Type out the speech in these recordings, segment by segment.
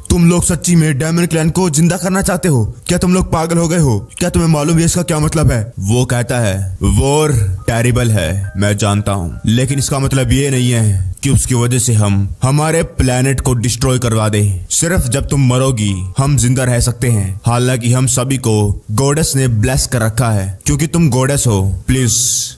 तुम लोग सच्ची में डायमंड क्लैन को जिंदा करना चाहते हो? क्या तुम लोग पागल हो गए हो? क्या तुम्हें मालूम है इसका क्या मतलब है? वो कहता है वॉर टेरिबल है, मैं जानता हूँ, लेकिन इसका मतलब ये नहीं है कि उसकी वजह से हम हमारे प्लेनेट को डिस्ट्रॉय करवा दें। सिर्फ जब तुम मरोगी हम जिंदा रह सकते हैं। हालांकि हम सभी को गॉडेस ने ब्लेस कर रखा है क्योंकि तुम गॉडेस हो। प्लीज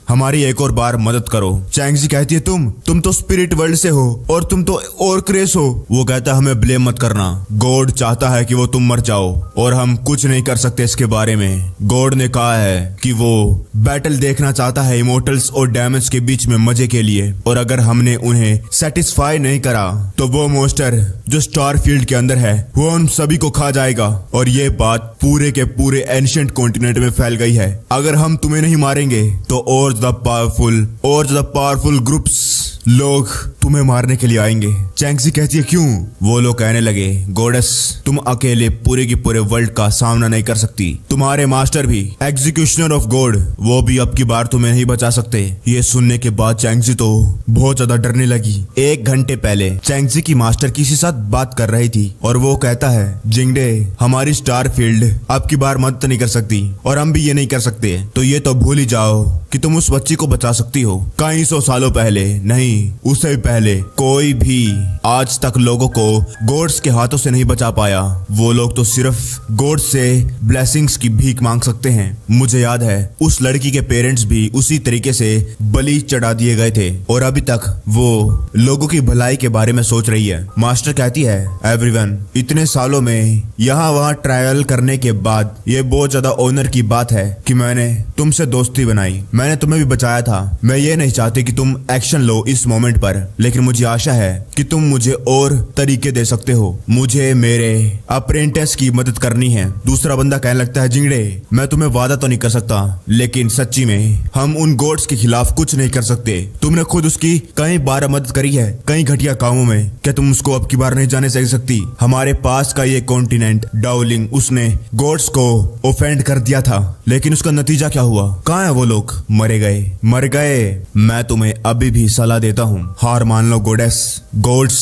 हमारी एक और बार मदद करो। चैंगजी कहती है तुम तो स्पिरिट वर्ल्ड से हो और तुम तो और क्रेस हो। वो कहता है हमें ब्लेम मत करना, गॉड चाहता है कि वो तुम मर जाओ और हम कुछ नहीं कर सकते इसके बारे में। गॉड ने कहा है कि वो बैटल देखना चाहता है इमोर्टल्स और डायमंड्स के बीच में मजे के लिए, और अगर हमने उन्हें सेटिस्फाई नहीं करा तो वो मोस्टर जो स्टार फील्ड के अंदर है वो हम सभी को खा जाएगा। और ये बात पूरे के पूरे एंशिएंट कॉन्टिनेंट में फैल गई है। अगर हम तुम्हें नहीं मारेंगे तो और ज्यादा पावरफुल ग्रुप्स लोग तुम्हें मारने के लिए आएंगे। चैंगजी कहती है क्यों? वो लोग कहने लगे गॉडेस तुम अकेले पूरे की पूरे वर्ल्ड का सामना नहीं कर सकती। तुम्हारे मास्टर भी एग्जीक्यूशनर ऑफ गॉड, वो भी अब की बार तुम्हें नहीं बचा सकते। ये सुनने के बाद चैंगजी तो बहुत ज्यादा डरने लगी। 1 घंटे पहले चैंगजी की मास्टर किसी साथ बात कर रही थी और वो कहता है जिंगडे हमारी स्टार फील्ड अब की बार मदद नहीं कर सकती और हम भी ये नहीं कर सकते, तो ये तो भूल ही जाओ कि तुम उस बच्ची को बचा सकती हो। कई 100 सालों पहले नहीं, उससे भी पहले कोई भी आज तक लोगों को गॉड्स के हाथों से नहीं बचा पाया। वो लोग तो सिर्फ गॉड्स से ब्लेसिंग्स की भीख मांग सकते हैं। मुझे याद है उस लड़की के पेरेंट्स भी उसी तरीके से बलि चढ़ा दिए गए थे और अभी तक वो लोगों की भलाई के बारे में सोच रही है। मास्टर कहती है एवरीवन इतने सालों में यहाँ वहाँ ट्रायल करने के बाद ये बहुत ज्यादा ऑनर की बात है कि मैंने तुमसे दोस्ती बनाई। मैंने तुम्हें भी बचाया था। मैं ये नहीं चाहती कि तुम एक्शन लो इस मोमेंट पर, लेकिन मुझे आशा है कि तुम मुझे और तरीके दे सकते हो। मुझे मेरे अप्रेंटिस की मदद करनी है। दूसरा बंदा कहने लगता है जिंगड़े मैं तुम्हें वादा तो नहीं कर सकता, लेकिन सच्ची में हम उन गॉड्स के खिलाफ कुछ नहीं कर सकते। तुमने खुद उसकी कई बार मदद करी है कई घटिया कामों में, क्या तुम उसको अब की बार नहीं जाने से सकती? हमारे पास का ये कॉन्टिनेंट डाउलिंग उसने गॉड्स को ऑफेंड कर दिया था, लेकिन उसका नतीजा क्या हुआ? कहाँ है वो लोग? मर गए। मैं तुम्हें अभी भी सलाह देता हूँ हार मान लो गॉडेस। गॉड्स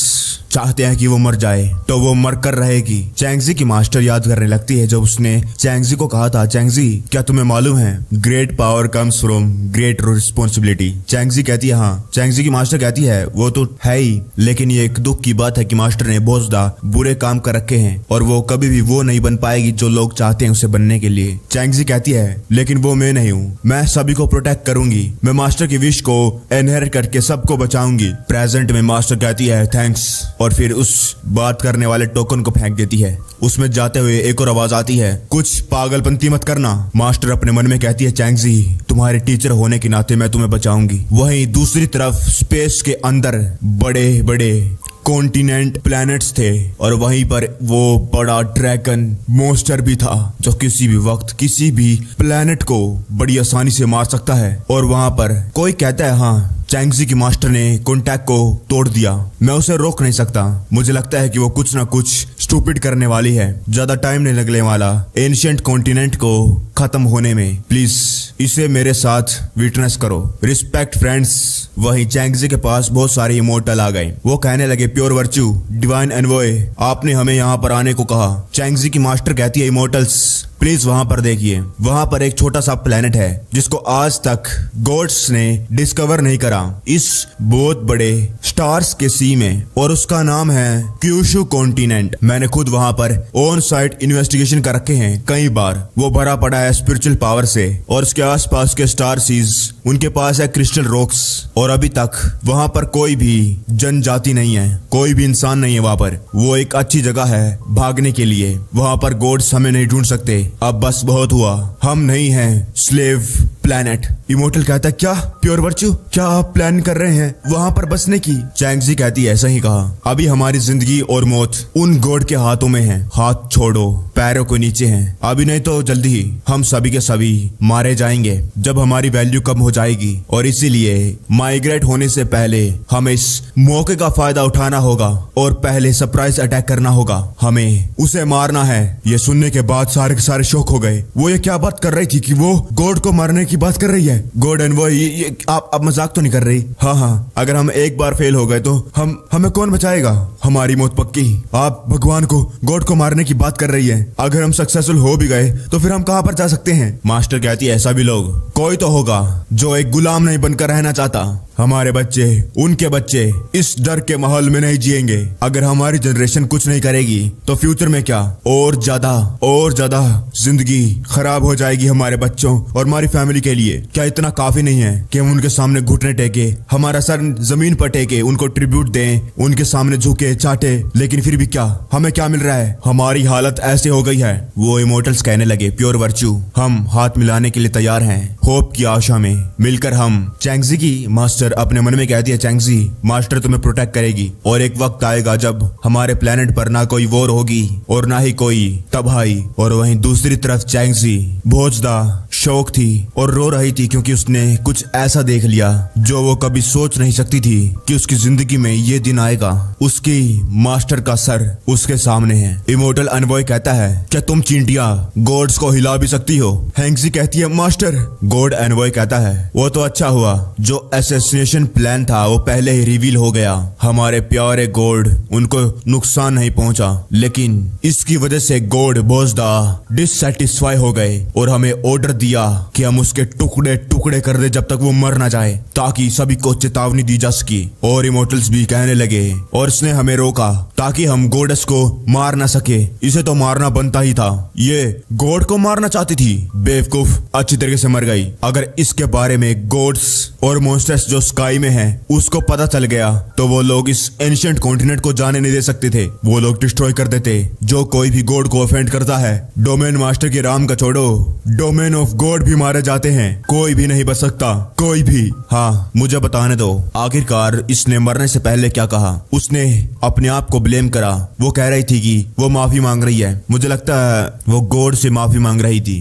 चाहते हैं कि वो मर जाए तो वो मर कर रहेगी। चैंगजी की मास्टर याद करने लगती है जब उसने चैंगजी को कहा था चैंगजी क्या तुम्हें मालूम है great power comes from great responsibility. चैंगजी कहती है हाँ। चैंगजी की मास्टर कहती है वो तो है ही, लेकिन ये एक दुख की बात है कि मास्टर ने बहुत ज्यादा बुरे काम कर रखे हैं और वो कभी भी वो नहीं बन पाएगी जो लोग चाहते हैं उसे बनने के लिए। चैंगजी कहती है लेकिन वो मैं नहीं हूँ, मैं सभी को प्रोटेक्ट करूंगी। मैं मास्टर की विश को इनहेरिट करके सबको बचाऊंगी। प्रेजेंट में मास्टर कहती है थैंक्स और फिर उस बात करने वाले टोकन को फेंक देती है। उसमें जाते हुए एक और आवाज आती है कुछ पागलपंती मत करना। मास्टर अपने मन में कहती है चैंगजी तुम्हारे टीचर होने के नाते मैं तुम्हें बचाऊंगी। वहीं दूसरी तरफ स्पेस के अंदर बड़े बड़े कॉन्टिनेंट प्लैनेट्स थे और वहीं पर वो बड़ा ड्रैगन मोस्टर भी था जो किसी भी वक्त किसी भी प्लैनेट को बड़ी आसानी से मार सकता है। और वहां पर कोई कहता है हाँ चैंगजी की मास्टर ने कॉन्टैक्ट को तोड़ दिया, मैं उसे रोक नहीं सकता। मुझे लगता है कि वो कुछ ना कुछ स्टूपिड करने वाली है। ज्यादा टाइम नहीं लगने वाला एंशिएंट कॉन्टिनेंट को खत्म होने में। प्लीज इसे मेरे साथ विटनेस करो। Respect friends. वहीं चैंगजी के पास बहुत सारे इमोर्टल आ गए। वो कहने लगे प्योर वर्च्यू डिवाइन एनवॉय आपने हमें यहाँ पर आने को कहा। चैंगजी की मास्टर कहती है इमोर्टल्स प्लीज वहां पर देखिए, वहां पर एक छोटा सा प्लेनेट है जिसको आज तक गॉड्स ने डिस्कवर नहीं करा इस बहुत बड़े स्टार्स के सी में, और उसका नाम है क्यूशु कॉन्टिनेंट। मैंने खुद वहां पर ऑन साइट इन्वेस्टिगेशन कर रखे हैं कई बार। वो भरा पड़ा है स्पिरिचुअल पावर से और उसके आसपास के स्टार सीज उनके पास है क्रिस्टल रॉक्स, और अभी तक वहां पर कोई भी जनजाति नहीं है, कोई भी इंसान नहीं है वहां पर। वो एक अच्छी जगह है भागने के लिए। वहां पर गॉड्स हमें नहीं ढूंढ सकते। अब बस बहुत हुआ, हम नहीं हैं स्लेव प्लैनेट। इमोर्टल कहता है क्या प्योर वर्च्यू क्या आप प्लान कर रहे हैं वहां पर बसने की? चैंगजी कहती है ऐसा ही कहा। अभी हमारी जिंदगी और मौत उन गॉड के हाथों में है। हाथ छोड़ो, पैरों को नीचे हैं। अभी नहीं तो जल्दी ही हम सभी के सभी मारे जाएंगे जब हमारी वैल्यू कम हो जाएगी, और इसीलिए माइग्रेट होने से पहले हमें इस मौके का फायदा उठाना होगा और पहले सरप्राइज अटैक करना होगा। हमें उसे मारना है। ये सुनने के बाद सारे के सारे शौक हो गए। वो ये क्या बात कर रही थी कि वो गॉड को मारने की बात कर रही है? गॉड एनवॉय, ये आप मजाक तो नहीं कर रही? हाँ, अगर हम एक बार फेल हो गए तो हमें कौन बचाएगा? हमारी मौत पक्की। आप भगवान को, गॉड को मारने की बात कर रही है। अगर हम सक्सेसफुल हो भी गए तो फिर हम कहां पर जा सकते हैं? मास्टर कहती है ऐसा भी लोग कोई तो होगा जो एक गुलाम नहीं बनकर रहना चाहता। हमारे बच्चे, उनके बच्चे इस डर के माहौल में नहीं जिएंगे। अगर हमारी जनरेशन कुछ नहीं करेगी तो फ्यूचर में क्या और ज्यादा जिंदगी खराब हो जाएगी हमारे बच्चों और हमारी फैमिली के लिए। क्या इतना काफी नहीं है कि हम उनके सामने घुटने टेके, हमारा सर जमीन पर टेके, उनको ट्रिब्यूट दें, उनके सामने झुके चाटे, लेकिन फिर भी क्या हमें क्या मिल रहा है? हमारी हालत ऐसे हो गई है। वो इमोर्टल्स कहने लगे, प्योर वर्च्यू, हम हाथ मिलाने के लिए तैयार हैं, होप की आशा में मिलकर हम। चैंगजी की मास्टर अपने मन में कहती है, चैंगजी मास्टर तुम्हें प्रोटेक्ट करेगी और एक वक्त आएगा जब हमारे प्लेनेट पर ना कोई वॉर होगी और ना ही कोई तबाही। और वहीं दूसरी तरफ चैंगजी भोजदा शौक थी और रो रही थी क्योंकि उसने कुछ ऐसा देख लिया जो वो कभी सोच नहीं सकती थी कि उसकी जिंदगी में ये दिन आएगा। उसकी मास्टर का सर उसके सामने है। इमोर्टल एनवॉय कहता है, क्या तुम चींटियां गॉड्स को हिला भी सकती हो? हैंक्सी कहती है, मास्टर। गॉड एनवॉय कहता है, वो तो अच्छा हुआ जो असैसिनेशन प्लान था वो पहले ही रिवील हो गया। हमारे प्यारे गॉड, उनको नुकसान नहीं पहुंचा, लेकिन इसकी वजह से गॉड भोजदा डिससेटिस्फाई हो गए और हमें ऑर्डर दिया कि हम उसके टुकड़े टुकड़े कर दे जब तक वो मर ना जाए, ताकि सभी को चेतावनी दी जा सके। और इमोर्टल्स भी कहने लगे, और इसने हमें रोका ताकि हम गॉडेस को मार ना सके। इसे तो मारना बनता ही था, ये गॉड को मारना चाहती थी। बेवकूफ, अच्छी तरीके से मर गई। अगर इसके बारे में गॉड्स और मॉन्स्टर्स जो स्काई में हैं उसको पता चल गया तो वो लोग इस एंशिएंट कॉन्टिनेंट को जाने नहीं दे सकते थे। वो लोग डिस्ट्रॉय कर देते। जो कोई भी गॉड को ऑफेंड करता है, डोमेन मास्टर की राम का छोड़ो, डोमेन ऑफ गॉड भी मारे जाते हैं। कोई भी नहीं बच सकता, कोई भी। हाँ, मुझे बताने दो, आखिरकार इसने मरने से पहले क्या कहा? उसने अपने आप को ब्लेम करा। वो कह रही थी कि वो माफी मांग रही है। मुझे लगता है वो गॉड से माफी मांग रही थी।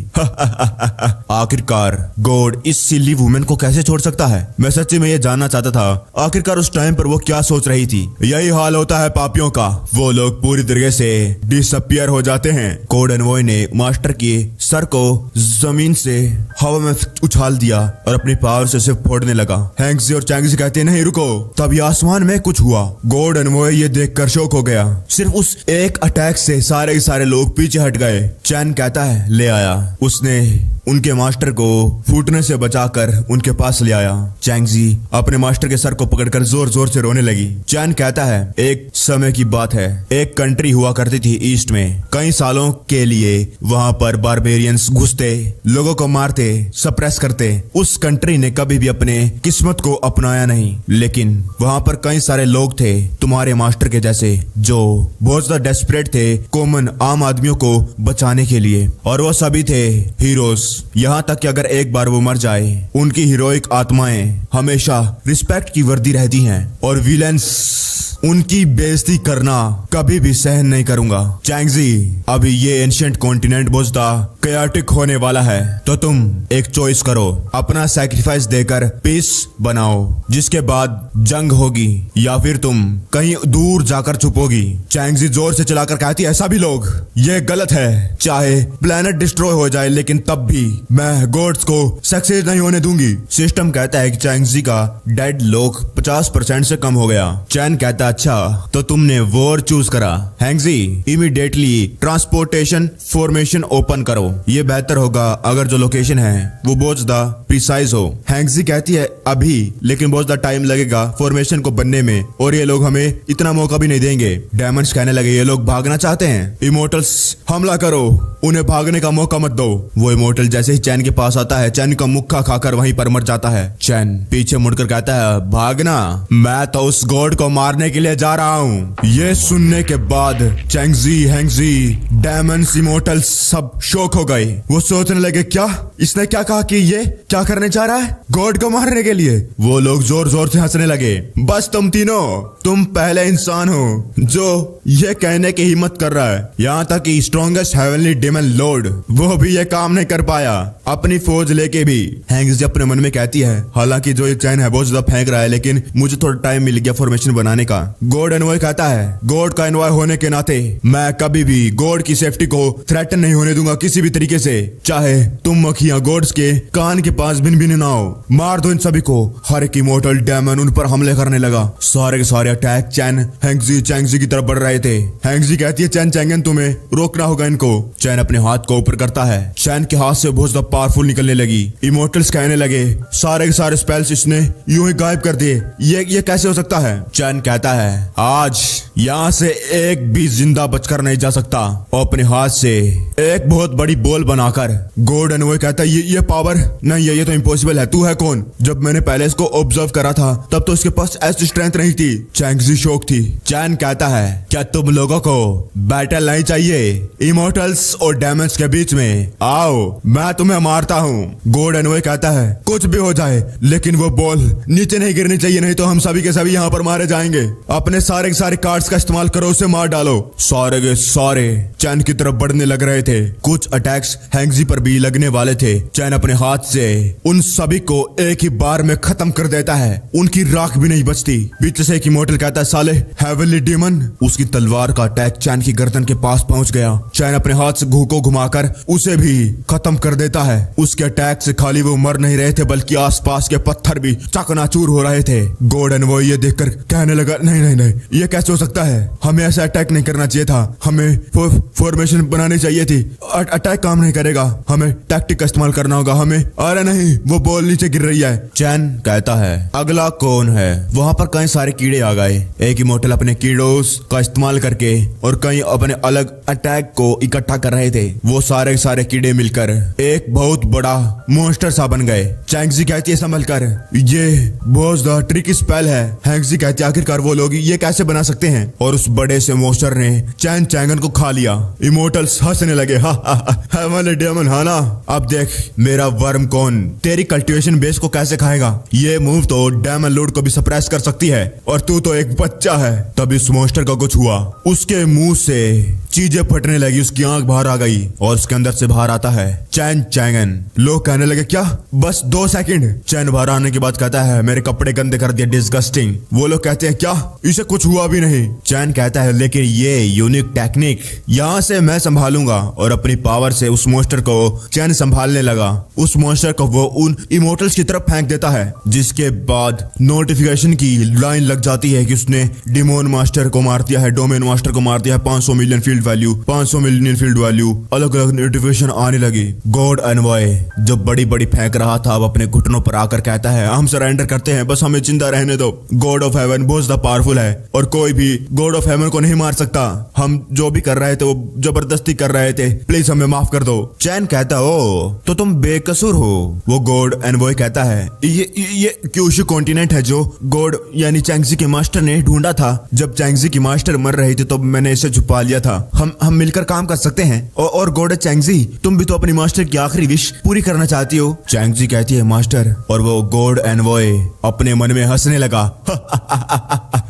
आखिरकार गॉड इस सिली वुमेन को कैसे छोड़ सकता है? मैं सच्ची में ये जानना चाहता था आखिरकार उस टाइम पर वो क्या सोच रही थी। यही हाल होता है पापियों का, वो लोग पूरी तरीके से डिसअपियर हो जाते हैं। गॉड एनवॉय ने मास्टर के सर को जमीन से हवा में उछाल दिया और अपनी पावर से उसे फोड़ने लगा। हैंक्सी और चैंगजी कहते हैं, नहीं रुको। तभी आसमान में कुछ हुआ। गॉड एनवॉय ये देखकर शॉक हो गया। सिर्फ उस एक अटैक से सारे के सारे लोग पीछे हट गए। चैन कहता है, ले आया। उसने उनके मास्टर को फूटने से बचाकर उनके पास ले आया। चैंगजी अपने मास्टर के सर को पकड़कर जोर जोर से रोने लगी। चैन कहता है, एक समय की बात है, एक कंट्री हुआ करती थी ईस्ट में। कई सालों के लिए वहां पर बारबेरियंस घुसते, लोगों को मारते, सप्रेस करते। उस कंट्री ने कभी भी अपने किस्मत को अपनाया नहीं, लेकिन वहां पर कई सारे लोग थे तुम्हारे मास्टर के जैसे, जो बहुत ज्यादा डेस्परेट थे कॉमन आम आदमियों को बचाने के लिए। और वो सभी थे हीरोज। यहाँ तक कि अगर एक बार वो मर जाए, उनकी हीरोइक आत्माएं हमेशा रिस्पेक्ट की वर्दी रहती हैं। और विलेंस, उनकी बेइज्जती करना कभी भी सहन नहीं करूंगा। चैंगजी, अभी ये एंशिएंट कॉन्टिनेंट बोझदा कैयोटिक होने वाला है, तो तुम एक चॉइस करो, अपना सैक्रिफाइस देकर पीस बनाओ, जिसके बाद जंग होगी, या फिर तुम कहीं दूर जाकर छुपोगी। चैंगजी जोर से चलाकर कहती है, ऐसा भी लोग, ये गलत है। चाहे प्लेनेट डिस्ट्रॉय हो जाए, लेकिन तब भी मैं गॉड्स को सक्सेस नहीं होने दूंगी। सिस्टम कहता है कि चैंगजी का डेड लोग 50% से कम हो गया। चैन कहता है, अच्छा तो तुमने वॉर चूज करा। हैंक्सी, इमीडिएटली ट्रांसपोर्टेशन फॉर्मेशन ओपन करो। ये बेहतर होगा अगर जो लोकेशन है वो बहुत ज्यादा प्रिसाइज हो। हैंक्सी कहती है, अभी, लेकिन बहुत ज्यादा टाइम लगेगा फॉर्मेशन को बनने में, और ये लोग हमें इतना मौका भी नहीं देंगे। डायमंड्स कहने लगे, ये लोग भागना चाहते हैं। इमोर्टल्स, हमला करो, उन्हें भागने का मौका मत दो। वो इमोर्टल जैसे ही चैन के पास आता है, चैन का मुक्का खाकर वहीं पर मर जाता है। चैन पीछे मुड़कर कहता है, भागना? मैं तो उस गॉड को मारने के लिए जा रहा हूँ। ये सुनने के बाद चैंगजी, हैंक्सी, डायमंड्स, इमोर्टल्स सब शॉक हो गए। वो सोचने लगे, क्या इसने क्या कहा कि ये क्या करने जा रहा है? गॉड को मारने के लिए। वो लोग जोर जोर से हंसने लगे। बस तुम तीनों, तुम पहले इंसान हो जो ये कहने की हिम्मत कर रहा है। यहाँ तक कि स्ट्रॉन्गेस्ट हेवनली डेमन लॉर्ड, वो भी ये काम नहीं कर पाया। आया अपनी फौज लेके भी। हैंग्जी अपने मन में कहती है, हालांकि जो ये चैन है बहुत ज्यादा फेंक रहा है, लेकिन मुझे थोड़ा टाइम मिल गया फॉर्मेशन बनाने का। गॉड एनवॉय कहता है, गॉड का एनवॉय होने के नाते मैं कभी भी गॉड की सेफ्टी को थ्रेटन नहीं होने दूंगा किसी भी तरीके से, चाहे तुम मक्खियां गॉड्स के कान के पास भिन ना हो। मार दो इन सभी को। हर एक इमोर्टल डेमन उन पर हमले करने लगा। सारे के सारे अटैक चैन हैंग्जी चैंगजी की तरफ बढ़ रहे थे। हैंग्जी कहती है, चैन चैंगन तुम्हें रोकना होगा इनको। चैन अपने हाथ को ऊपर करता है। चैन के हाथ से बहुत ज्यादा पावरफुल निकलने लगी। इमोर्टल्स कहने लगे, सारे के सारे स्पेल्स इसने यूं ही गायब कर दिए। ये कैसे हो सकता है? चैन कहता है, आज यहाँ से एक भी जिंदा बचकर नहीं जा सकता। और अपने हाथ से एक बहुत बड़ी बॉल बनाकर गॉड एनवॉय कहता है, ये पावर नहीं है, ये तो इम्पॉसिबल है। तू है कौन? जब मैंने पहले इसको ऑब्जर्व करा था तब तो इसके पास ऐसी स्ट्रेंथ नहीं थी। चैंगजी शौक थी। चैन कहता है, क्या तुम लोगों को बैटल नहीं चाहिए इमोर्टल्स और डेमन्स के बीच में? आओ मैं तुम्हें मारता हूँ। गॉड एनवॉय कहता है, कुछ भी हो जाए लेकिन वो बॉल नीचे नहीं गिरनी चाहिए, नहीं तो हम सभी के सभी यहाँ पर मारे जाएंगे। अपने सारे के सारे कार्ड्स का इस्तेमाल करो, उसे मार डालो। सारे के सारे चैन की तरफ बढ़ने लग रहे थे। कुछ अटैक्स हैंग्जी पर भी लगने वाले थे। चैन अपने हाथ से उन सभी को एक ही बार में खत्म कर देता है। उनकी राख भी नहीं बचती। पीछे से एक इमोर्टल कहता है, साले हेवनली डीमन। उसकी तलवार का अटैक चैन की गर्दन के पास पहुंच गया। चैन अपने हाथ से घू को घुमाकर उसे भी खत्म कर देता है। उसके अटैक से खाली वो मर नहीं रहे थे बल्कि आसपास के पत्थर भी चकनाचूर हो रहे थे। गॉड एनवॉय ये देखकर कहने लगा, नहीं, ये कैसे हो सकता है? हमें ऐसा अटैक नहीं करना चाहिए था। हमें फॉर्मेशन बनानी चाहिए थी। अटैक काम नहीं करेगा, हमें टैक्टिक का इस्तेमाल करना होगा। हमें अरे नहीं, वो बॉल नीचे गिर रही है। चैन कहता है, अगला कौन है? वहां पर कई सारे कीड़े आ गए। एक इमोर्टल अपने कीड़ों का इस्तेमाल करके और कई अपने अलग अटैक को इकट्ठा कर रहे थे। वो सारे सारे कीड़े मिलकर एक बहुत बड़ा मॉन्स्टर सा बन गए। चैंगजी कहती है संभल कर, ये बहुत ज्यादा ट्रिकी स्पेल है। हैंग्जी कहती है, आखिरकार वो लोग ये कैसे बना सकते हैं? और उस बड़े से मॉन्स्टर ने चैन चैंगन को खा लिया। इमोर्टल्स हंसने लगे, हेवनली डेमन, हाँ ना? अब देख मेरा वर्म कौन तेरी कल्टीवेशन बेस को कैसे खाएगा। ये मूव तो डेमन लॉर्ड को भी सप्रेस कर सकती है और तू तो एक बच्चा है। तब इस मॉन्स्टर का कुछ हुआ, उसके मुंह से चीजें फटने लगी, उसकी आंख बाहर आ गई और उसके अंदर से बाहर आता है चैन चैंगन। लोग कहने लगे, क्या बस 2 सेकंड? चैन बाहर आने के बाद कहता है, मेरे कपड़े गंदे कर दिए, डिस्गस्टिंग। वो लोग कहते हैं, क्या इसे कुछ हुआ भी नहीं? चैन कहता है, लेकिन ये यूनिक टेक्निक यहाँ से मैं संभालूंगा। और अपनी पावर से उस मॉन्स्टर को चैन संभालने लगा। उस मॉन्स्टर को वो उन इमोर्टल्स की तरफ फेंक देता है, जिसके बाद नोटिफिकेशन की लाइन लग जाती है कि उसने डिमोन मास्टर को मार दिया है, डोमेन मास्टर को मार दिया है। 500 million field value, 500 million field value, अलग अलग नोटिफिकेशन आने लगी। गॉड एनवॉय जो बड़ी बड़ी फेंक रहा था, अब अपने घुटनों पर आकर कहता है, हम सरेंडर करते हैं, बस हमें जिंदा रहने दो। गॉड ऑफ हेवन बहुत ज्यादा पावरफुल है और कोई भी गॉड ऑफ हेवन को नहीं मार सकता। हम जो भी कर रहे थे वो जबरदस्ती कर रहे थे, प्लीज हमें माफ कर दो। चैन कहता, हो तो तुम बेकसूर हो। वो गॉड एनवॉय कहता है, ये क्यूशु कॉन्टिनेंट है जो गॉड यानी चैंगजी के मास्टर ने ढूंढा था। जब चैंगजी की मास्टर मर रही थी तो मैंने इसे छुपा लिया था। हम मिलकर काम कर सकते हैं। और गॉड चैंगजी, तुम भी तो अपनी मास्टर की आखिरी विश पूरी करना चाहती हो। चैंगजी कहती है, मास्टर। और वो गॉड एनवॉय अपने मन में हंसने लगा,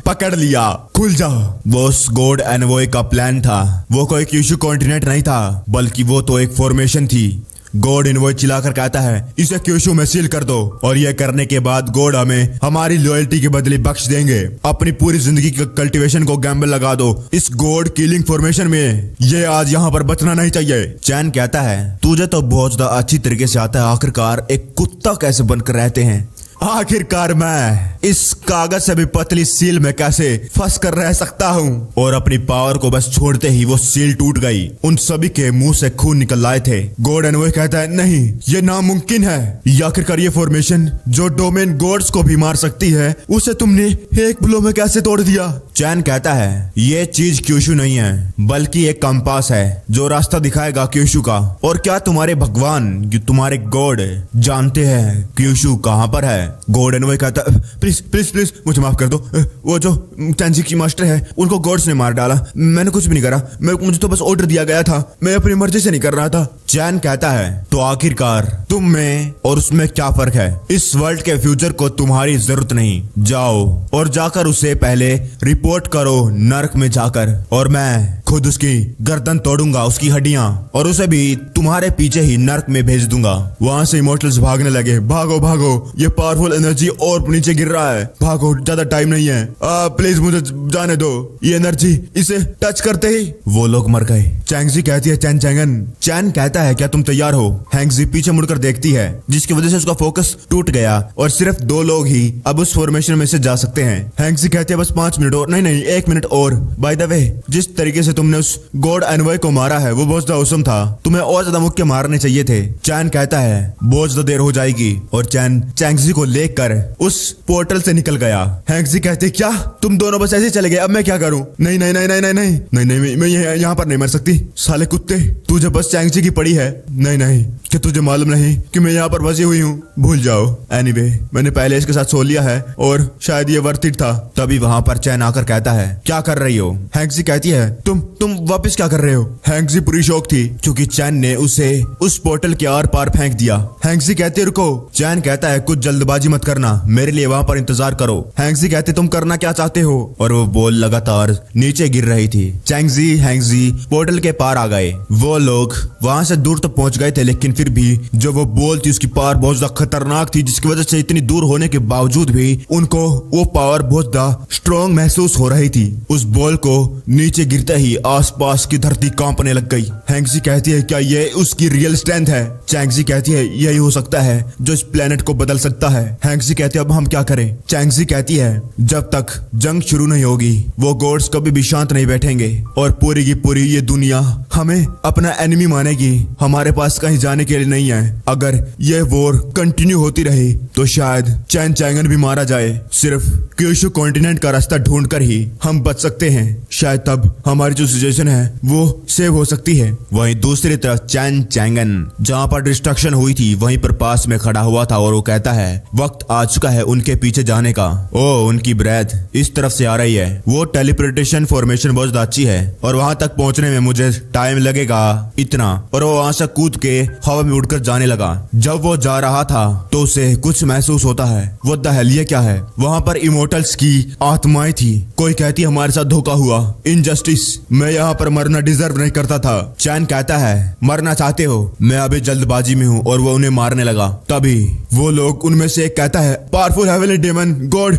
पकड़ लिया, खुल जा। वो उस गॉड एनवॉय का प्लान था। वो कोई क्यूशु कॉन्टिनेंट नहीं था बल्कि वो तो एक फॉर्मेशन थी। गॉड एनवॉय चिल्लाकर कहता है, इसे क्यूशु में सील कर दो और ये करने के बाद गॉड हमें हमारी लॉयल्टी के बदले बख्श देंगे। अपनी पूरी जिंदगी के कल्टीवेशन को गैम्बल लगा दो इस गॉड किलिंग फॉर्मेशन में। ये आज यहाँ पर बचना नहीं चाहिए। चैन कहता है, तुझे तो बहुत ज्यादा अच्छी तरीके से आता है आखिरकार एक कुत्ता कैसे बनकर रहते हैं। आखिरकार मैं इस कागज से भी पतली सील में कैसे फंस कर रह सकता हूँ। और अपनी पावर को बस छोड़ते ही वो सील टूट गई। उन सभी के मुंह से खून निकल आए थे। गॉड एनवॉय कहता है, नहीं ये नामुमकिन है। आखिरकार ये फॉर्मेशन जो डोमेन गॉड्स को भी मार सकती है, उसे तुमने एक ब्लो में कैसे तोड़ दिया? चैन कहता है, ये चीज क्यूशु नहीं है बल्कि एक कंपास है जो रास्ता दिखाएगा क्यूशु का। और क्या तुम्हारे भगवान, तुम्हारे गॉड जानते हैं क्यूशु कहाँ पर है? गॉड एनवॉय कहता, प्लीज प्लीज प्लीज मुझे माफ कर दो। वो जो चैंजी की मास्टर है उनको गॉड्स ने मार डाला। मैंने कुछ भी नहीं करा, मुझे तो बस ऑर्डर दिया गया था, मैं अपनी मर्जी से नहीं कर रहा था। चैन कहता है, तो आखिरकार तुम में और उसमें क्या फर्क है? इस वर्ल्ड के फ्यूचर को तुम्हारी जरूरत नहीं। जाओ और जाकर उसे पहले रिपोर्ट करो नर्क में जाकर, और मैं खुद उसकी गर्दन तोड़ूंगा, उसकी हड्डियां, और उसे भी तुम्हारे पीछे ही नर्क में भेज दूंगा। वहां से इमोर्टल्स भागने लगे। भागो भागो, ये पावरफुल एनर्जी और नीचे गिर रहा है, भागो, ज्यादा टाइम नहीं है। प्लीज मुझे जाने दो, ये एनर्जी, इसे टच करते ही वो लोग मर गए। चैंगजी कहती है चैन चैंगन। चैन कहता है क्या तुम तैयार हो? हैंगजी पीछे मुड़कर देखती है, जिसकी वजह से उसका फोकस टूट गया और सिर्फ 2 लोग ही अब उस फॉर्मेशन में से जा सकते हैं। हैंगजी कहती है बस 5 मिनट और, नहीं 1 मिनट और। बाय द वे, जिस तरीके से तुमने उस गॉड एनवॉय को मारा है वो बहुत ज्यादा औसम था, तुम्हें और ज्यादा मुक्के मारने चाहिए थे। चैन कहता है बहुत ज्यादा देर हो जाएगी, और चैन चैंगजी को लेकर उस पोर्टल से निकल गया। हैंगजी कहते क्या तुम दोनों बस ऐसे चले गए, अब मैं क्या करूं? नहीं नहीं नहीं नहीं नहीं नहीं नहीं नहीं, मैं यहाँ पर नहीं मर सकती। साले कुत्ते, तुझे बस चैंगजी की पड़ी है। नहीं नहीं, कि तुझे मालूम नहीं कि मैं यहाँ पर फंसी हुई हूँ? भूल जाओ। एनीवे, मैंने पहले इसके साथ सो लिया है और शायद ये वर्थ इट था। तभी वहां पर चैन आकर कहता है क्या कर रही हो? हैंगजी कहती है तुम वापस क्या कर रहे हो? हैंगजी पूरी शौक थी क्योंकि चैन ने उसे उस पोर्टल के आर पार फेंक दिया। हैंगजी कहती है रुको। चैन कहता है कुछ जल्दबाजी मत करना, मेरे लिए वहां पर इंतजार करो। हैंगजी कहते तुम करना क्या चाहते हो? और वो बॉल लगातार नीचे गिर रही थी। चैंगजी हैंगजी पोर्टल के पार आ गए। वो लोग वहां से दूर तो पहुंच गए थे, लेकिन फिर भी जो वो बॉल थी उसकी पावर बहुत ज्यादा खतरनाक थी, जिसकी वजह से इतनी दूर होने के बावजूद भी उनको वो पावर बहुत ज्यादा स्ट्रॉन्ग महसूस हो रही थी। उस बॉल को नीचे गिरते ही आसपास की धरती कांपने लग गई। हैंगजी कहती है क्या ये उसकी रियल स्ट्रेंथ है? चैंगजी कहती है यही हो सकता है जो इस प्लेनेट को बदल सकता है। हैंगजी कहती है अब हम क्या करें? चैंगजी कहती है जब तक जंग शुरू नहीं होगी वो गॉड्स कभी भी शांत नहीं बैठेंगे और पूरी की पूरी ये दुनिया हमें अपना एनिमी मानेगी। हमारे पास कहीं जाने के लिए नहीं है। अगर ये वॉर कंटिन्यू होती रही तो शायद चैन चैंगन भी मारा जाए। सिर्फ क्यूशु कॉन्टिनेंट का रास्ता ढूंढकर ही हम बच सकते हैं। शायद तब हमारी जो सिचुएशन है वो सेव हो सकती है। वहीं दूसरी तरफ चैन चैंगन जहाँ पर डिस्ट्रक्शन हुई थी वहीं पर पास में खड़ा हुआ था और वो कहता है वक्त आ चुका है उनके पीछे जाने का। ओ उनकी ब्रेथ इस तरफ से आ रही है। वो टेलीपोर्टेशन फॉर्मेशन बहुत अच्छी है और वहां तक पहुंचने में मुझे टाइम लगेगा इतना। और वो वहां से कूद के हवा में उड़कर जाने लगा। जब वो जा रहा था तो उसे कुछ महसूस होता है। वो द हेल ये क्या है? वहां पर इमोर्टल्स की आत्माएं थी। कोई कहती हमारे साथ धोखा हुआ, इनजस्टिस, मैं यहाँ पर मरना डिजर्व नहीं करता था। चैन कहता है मरना चाहते हो? मैं अभी जल्दबाजी में हूँ। और वो उन्हें मारने लगा। तभी वो लोग उनमें से एक कहता है powerful heavenly demon god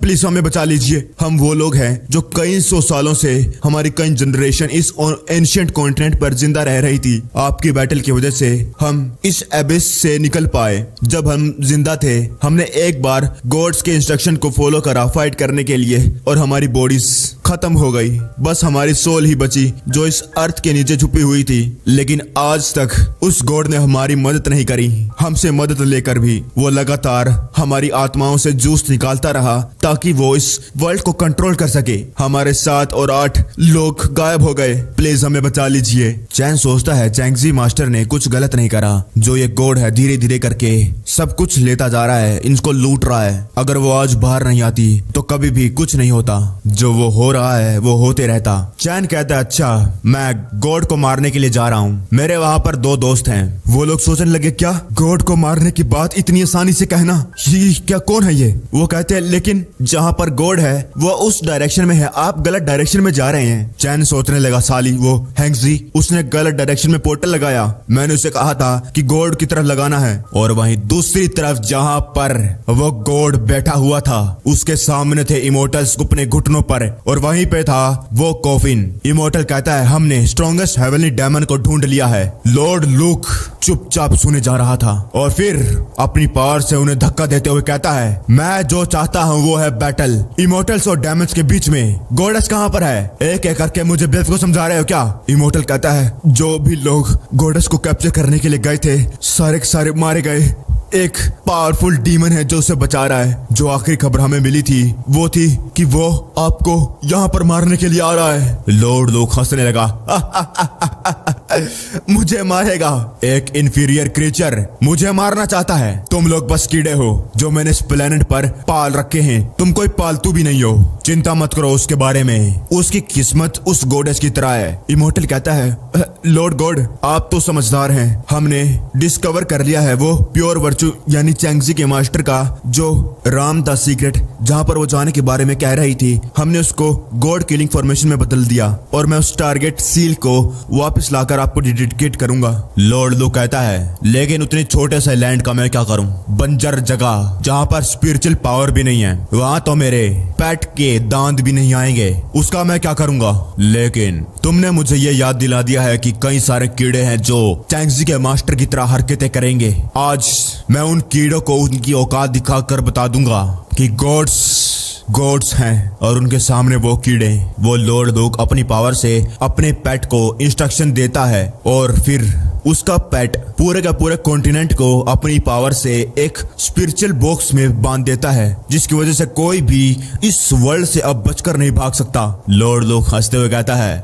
please हमें बचा लीजिए। हम वो लोग हैं जो कई 100 सालों से हमारी कई जनरेशन इस एंशिएंट कॉन्टिनेंट पर जिंदा रह रही थी। आपकी बैटल की वजह से हम इस एबिस से निकल पाए। जब हम जिंदा थे हमने एक बार गॉड्स के इंस्ट्रक्शन को फॉलो करा फाइट करने के लिए और हमारी बॉडीज खत्म हो गई। बस हमारी सोल ही बची जो इस अर्थ के नीचे छुपी हुई थी। लेकिन आज तक उस गॉड ने हमारी मदद नहीं करी। हमसे मदद लेकर भी वो लगातार हमारी आत्माओं से जूस निकालता रहा ताकि वो इस वर्ल्ड को कंट्रोल कर सके। हमारे 7 और 8 लोग गायब हो गए। प्लीज हमें बचा लीजिए। चैन सोचता है चैंगजी मास्टर ने कुछ गलत नहीं करा। जो ये गॉड है धीरे धीरे करके सब कुछ लेता जा रहा है, इनको लूट रहा है। अगर वो आज बाहर नहीं आती तो कभी भी कुछ नहीं होता। जो वो हो रहा है वो होते रहता। चैन कहता है अच्छा मैं गॉड को मारने के लिए जा रहा हूँ। मेरे वहां पर 2 दोस्त हैं। वो लोग सोचने लगे क्या गॉड को मारने की बात इतनी आसानी से कहना, ये क्या कौन है ये? वो कहते हैं लेकिन जहाँ पर गॉड है वो उस डायरेक्शन में है, आप गलत डायरेक्शन में जा रहे हैं। चैन सोचने लगा साली वो हैंगजी उसने गलत डायरेक्शन में पोर्टल लगाया। मैंने उसे कहा था कि गॉड की तरफ लगाना है। और वहीं दूसरी तरफ जहाँ पर वो गॉड बैठा हुआ था उसके सामने थे इमोर्टल्स अपने घुटनों पर और वहीं पे था वो कॉफिन। इमोर्टल कहता है हमने स्ट्रॉन्गेस्ट हेवनली डेमन को ढूंढ लिया है। लॉर्ड लूक चुपचाप सुने जा रहा था और फिर अपनी पावर से उन्हें धक्का देते हुए कहता है मैं जो चाहता हूँ वो है बैटल इमोर्टल्स और डेमन्स के बीच में। गॉडेस कहाँ पर है? एक एक करके मुझे बेफ को समझा रहे हो क्या? इमोर्टल कहता है जो भी लोग गॉडेस को कैप्चर करने के लिए गए थे सारे के सारे मारे गए। एक पावरफुल डीमन है जो उसे बचा रहा है। जो आखिरी खबर हमें मिली थी वो थी कि वो आपको यहाँ पर मारने के लिए आ रहा है। लॉर्ड लूक हंसने लगा मुझे मारेगा। एक इंफीरियर क्रीचर मुझे मारना चाहता है। तुम लोग बस कीड़े हो जो मैंने इस प्लेनेट पर पाल रखे हैं। तुम कोई पालतू भी नहीं हो। चिंता मत करो उसके बारे में। उसकी किस्मत उस गॉडेस की तरह है। इमोर्टल कहता है, लॉर्ड गॉड आप तो समझदार हैं। हमने डिस्कवर कर लिया है वो प्योर वर्चू यानी चैंगजी के मास्टर का जो राम द सीक्रेट जहाँ पर वो जाने के बारे में कह रही थी, हमने उसको गॉड किलिंग फॉर्मेशन में बदल दिया और मैं उस टारगेट सील को वापस लाकर आपको डेडिकेट करूंगा। लॉर्ड लू कहता है, लेकिन उतनी छोटे से लैंड का मैं क्या करूं? बंजर जगह जहाँ पर स्पिरिचुअल पावर भी नहीं है, वहाँ तो मेरे पेट के दांत भी नहीं आएंगे, उसका मैं क्या करूंगा? लेकिन तुमने मुझे ये याद दिला दिया है कि कई सारे कीड़े हैं जो चैंगजी के मास्टर की तरह हरकतें करेंगे। आज मैं उन कीड़ों को उनकी औकात दिखाकर बता दूंगा कि गॉड्स हैं और उनके सामने वो कीड़े। वो लॉर्ड लूक अपनी पावर से अपने पेट को इंस्ट्रक्शन देता है और फिर उसका पेट पूरे का पूरे कॉन्टिनेंट को अपनी पावर से एक स्पिरिचुअल बॉक्स में बांध देता है, जिसकी वजह से कोई भी इस वर्ल्ड से अब बचकर नहीं भाग सकता। लॉर्ड लूक हंसते हुए कहता है,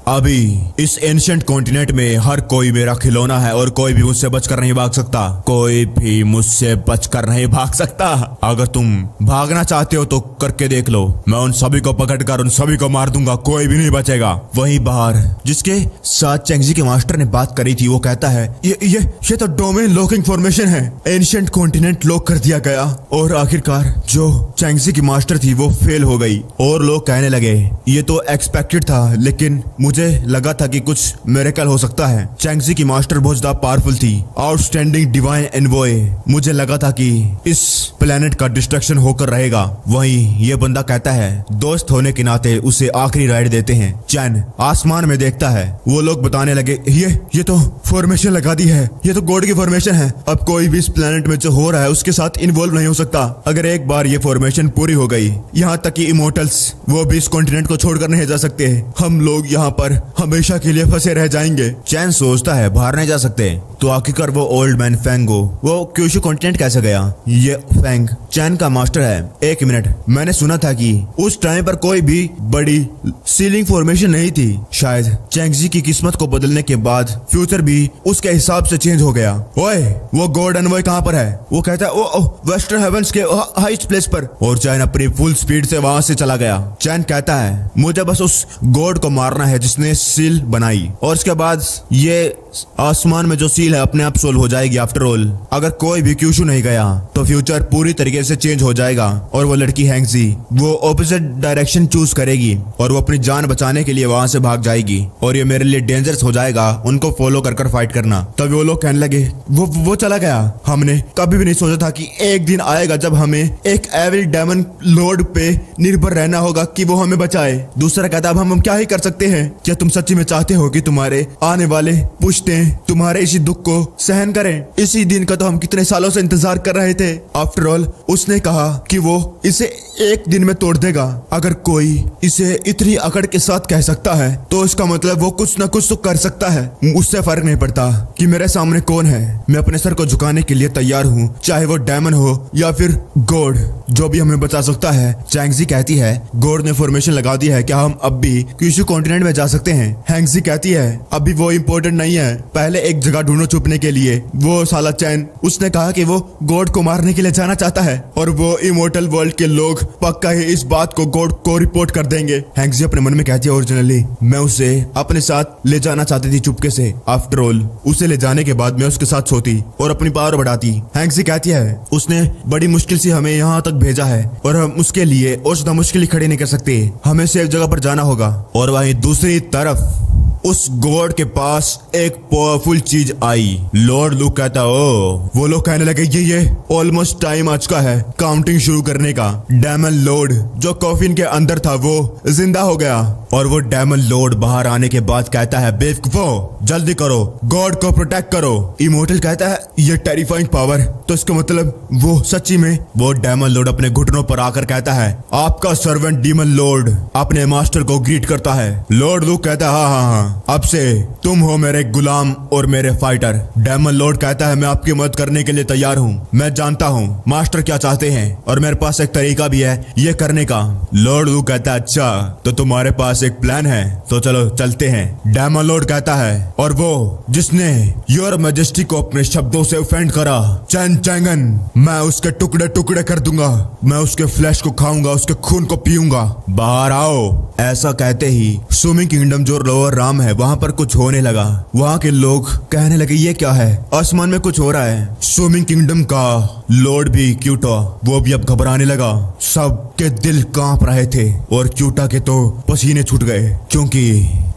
अभी इस एंशिएंट कॉन्टिनेंट में हर कोई मेरा खिलौना है और कोई भी मुझसे बचकर नहीं भाग सकता। कोई भी मुझसे बचकर नहीं भाग सकता। अगर तुम भागना चाहते हो तो करके देख लो। मैं उन सभी को पकड़कर उन सभी को मार दूंगा, कोई भी नहीं बचेगा। वहीं बाहर जिसके साथ चैंगजी के मास्टर ने बात करी थी वो कहता है, ये तो डोमेन लॉकिंग फॉर्मेशन है। एंशिएंट कॉन्टिनेंट लॉक कर दिया गया और आखिरकार जो चैंगजी की मास्टर थी वो फेल हो गई। और लोग कहने लगे ये तो एक्सपेक्टेड था, लेकिन मुझे लगा था कि कुछ मिरेकल हो सकता है। चैंगजी की मास्टर बहुत ज्यादा पावरफुल थी, आउटस्टैंडिंग डिवाइन एनवॉय। मुझे लगा था कि इस प्लेनेट का डिस्ट्रक्शन होकर रहेगा। वहीं ये बंदा कहता है, दोस्त होने के नाते उसे आखिरी राइड देते हैं। चैन आसमान में देखता है। वो लोग बताने लगे, ये तो फॉर्मेशन लगा दी है, ये तो गॉड की फॉर्मेशन है। अब कोई भी इस प्लेनेट में जो हो रहा है उसके साथ इन्वॉल्व नहीं हो सकता। अगर एक बार ये फॉर्मेशन पूरी हो गई, यहाँ तक कि इमोर्टल्स वो भी इस कॉन्टिनेंट को छोड़कर नहीं जा सकते। हम लोग यहाँ पर हमेशा के लिए फंसे रह जाएंगे। चैन सोचता है बाहर नहीं जा सकते, तो आखिरकार वो ओल्ड मैन फेंगो वो क्यूशु कॉन्टिनेंट कैसे गया? ये फेंग चैन का मास्टर है। एक मिनट, मैंने सुना था कि उस टाइम पर कोई भी बड़ी सीलिंग फॉर्मेशन नहीं थी। शायद चैंगजी की किस्मत को बदलने के बाद फ्यूचर भी उसके हिसाब से चेंज हो गया। ओए, वो गॉड एनवॉय कहाँ पर है? वो कहता है, ओ वेस्टर्न हेवंस के हाईएस्ट प्लेस पर। और चैन अपनी फुल स्पीड से वहां से चला गया। चैन कहता है, मुझे बस उस गॉड को मारना है जिसने सील बनाई, और उसके बाद ये आसमान में जो सील है अपने आप सोल्व हो जाएगी। आफ्टर ऑल अगर कोई भी क्यूशु नहीं गया तो फ्यूचर पूरी तरीके से चेंज हो जाएगा और वो लड़की हैंगजी वो ऑपोजिट डायरेक्शन चूज करेगी और वो अपनी जान बचाने के लिए वहां से भाग जाएगी और ये मेरे लिए डेंजरस हो जाएगा उनको फॉलो कर फाइट करना। तब वो लोग कहने लगे, वो चला गया। हमने कभी भी नहीं सोचा था कि एक दिन आएगा जब हमें एक एविल डेमन लॉर्ड पे निर्भर रहना होगा कि वो हमें बचाए। दूसरा कहता, अब हम क्या ही कर सकते हैं? क्या तुम सच्ची में चाहते हो कि तुम्हारे आने वाले पुश्ते तुम्हारे इसी दुख को सहन करें? इसी दिन का तो हम कितने सालों से इंतजार कर रहे थे। आफ्टर ऑल उसने कहा कि वो इसे एक दिन में तोड़ देगा। अगर कोई इसे इतनी अकड़ के साथ कह सकता है तो इसका मतलब वो कुछ ना कुछ तो कर सकता है। उससे फर्क नहीं पड़ता कि मेरे सामने कौन है, मैं अपने सर को झुकाने के लिए तैयार हूँ, चाहे वो डायमंड हो या फिर गॉड, जो भी हमें बचा सकता है। चैंगजी कहती है, गॉड ने फॉर्मेशन लगा दी है, क्या हम अब भी क्यूशु कॉन्टिनेंट में जा सकते हैं? हैंगजी कहती है, अभी वो इम्पोर्टेंट नहीं है, पहले एक जगह ढूंढो छुपने के लिए। वो साला चैन उसने कहा कि वो गॉड को मारने के लिए जाना चाहता है और वो इमोर्टल वर्ल्ड के लोग पक्का ही इस बात को गॉड को रिपोर्ट कर देंगे। हैंगजी अपने मन में कहती है, ओरिजिनली मैं उसे अपने साथ ले जाना चाहती थी चुपके से। आफ्टर ऑल उसे ले जाने के बाद मैं उसके साथ सोती और अपनी पावर बढ़ाती। हैंगजी कहती है, उसने बड़ी मुश्किल से हमें यहाँ तक भेजा है और हम उसके लिए और ज्यादा मुश्किल खड़ी नहीं कर सकते। हमें सेफ जगह पर जाना होगा। और वहीं दूसरी तरफ उस गॉड के पास एक पावरफुल चीज आई। लॉर्ड लूक कहता, ओ वो लोग कहने लगे, ये ऑलमोस्ट टाइम आ चुका है काउंटिंग शुरू करने का। डेमन लॉर्ड जो कॉफिन के अंदर था वो जिंदा हो गया और वो डेमन लॉर्ड बाहर आने के बाद कहता है, बेवकूफो जल्दी करो, गॉड को प्रोटेक्ट करो। इमोर्टल कहता है, ये टेरिफाइंग पावर, तो इसका मतलब वो सच्ची में। वो डेमन लॉर्ड अपने घुटनों पर आकर कहता है, आपका सर्वेंट डीमन लॉर्ड अपने मास्टर को ग्रीट करता है। लॉर्ड लूक कहता है, हाँ, अब से तुम हो मेरे गुलाम और मेरे फाइटर। डायमंड लॉर्ड कहता है मैं आपकी मदद करने के लिए तैयार हूँ। मैं जानता हूँ मास्टर क्या चाहते हैं और मेरे पास एक तरीका भी है ये करने का। लॉर्ड वू कहता है अच्छा तो तुम्हारे पास एक प्लान है, तो चलो चलते हैं। डायमंड लॉर्ड कहता है और वो जिसने योर मैजेस्टी को अपने शब्दों से ऑफेंड करा, चैन चैंगन, मैं उसके टुकड़े टुकड़े कर दूंगा। मैं उसके फ्लैश को खाऊंगा, उसके खून को पीऊंगा। बाहर आओ। ऐसा कहते ही स्विमिंग किंगडम जो लोअर राम है वहां पर कुछ होने लगा। वहां के लोग कहने लगे ये क्या है, आसमान में कुछ हो रहा है। स्विमिंग किंगडम का लॉर्ड भी क्यूटा वो भी अब घबराने लगा। सबके दिल कांप रहे थे और क्यूटा के तो पसीने छूट गए क्योंकि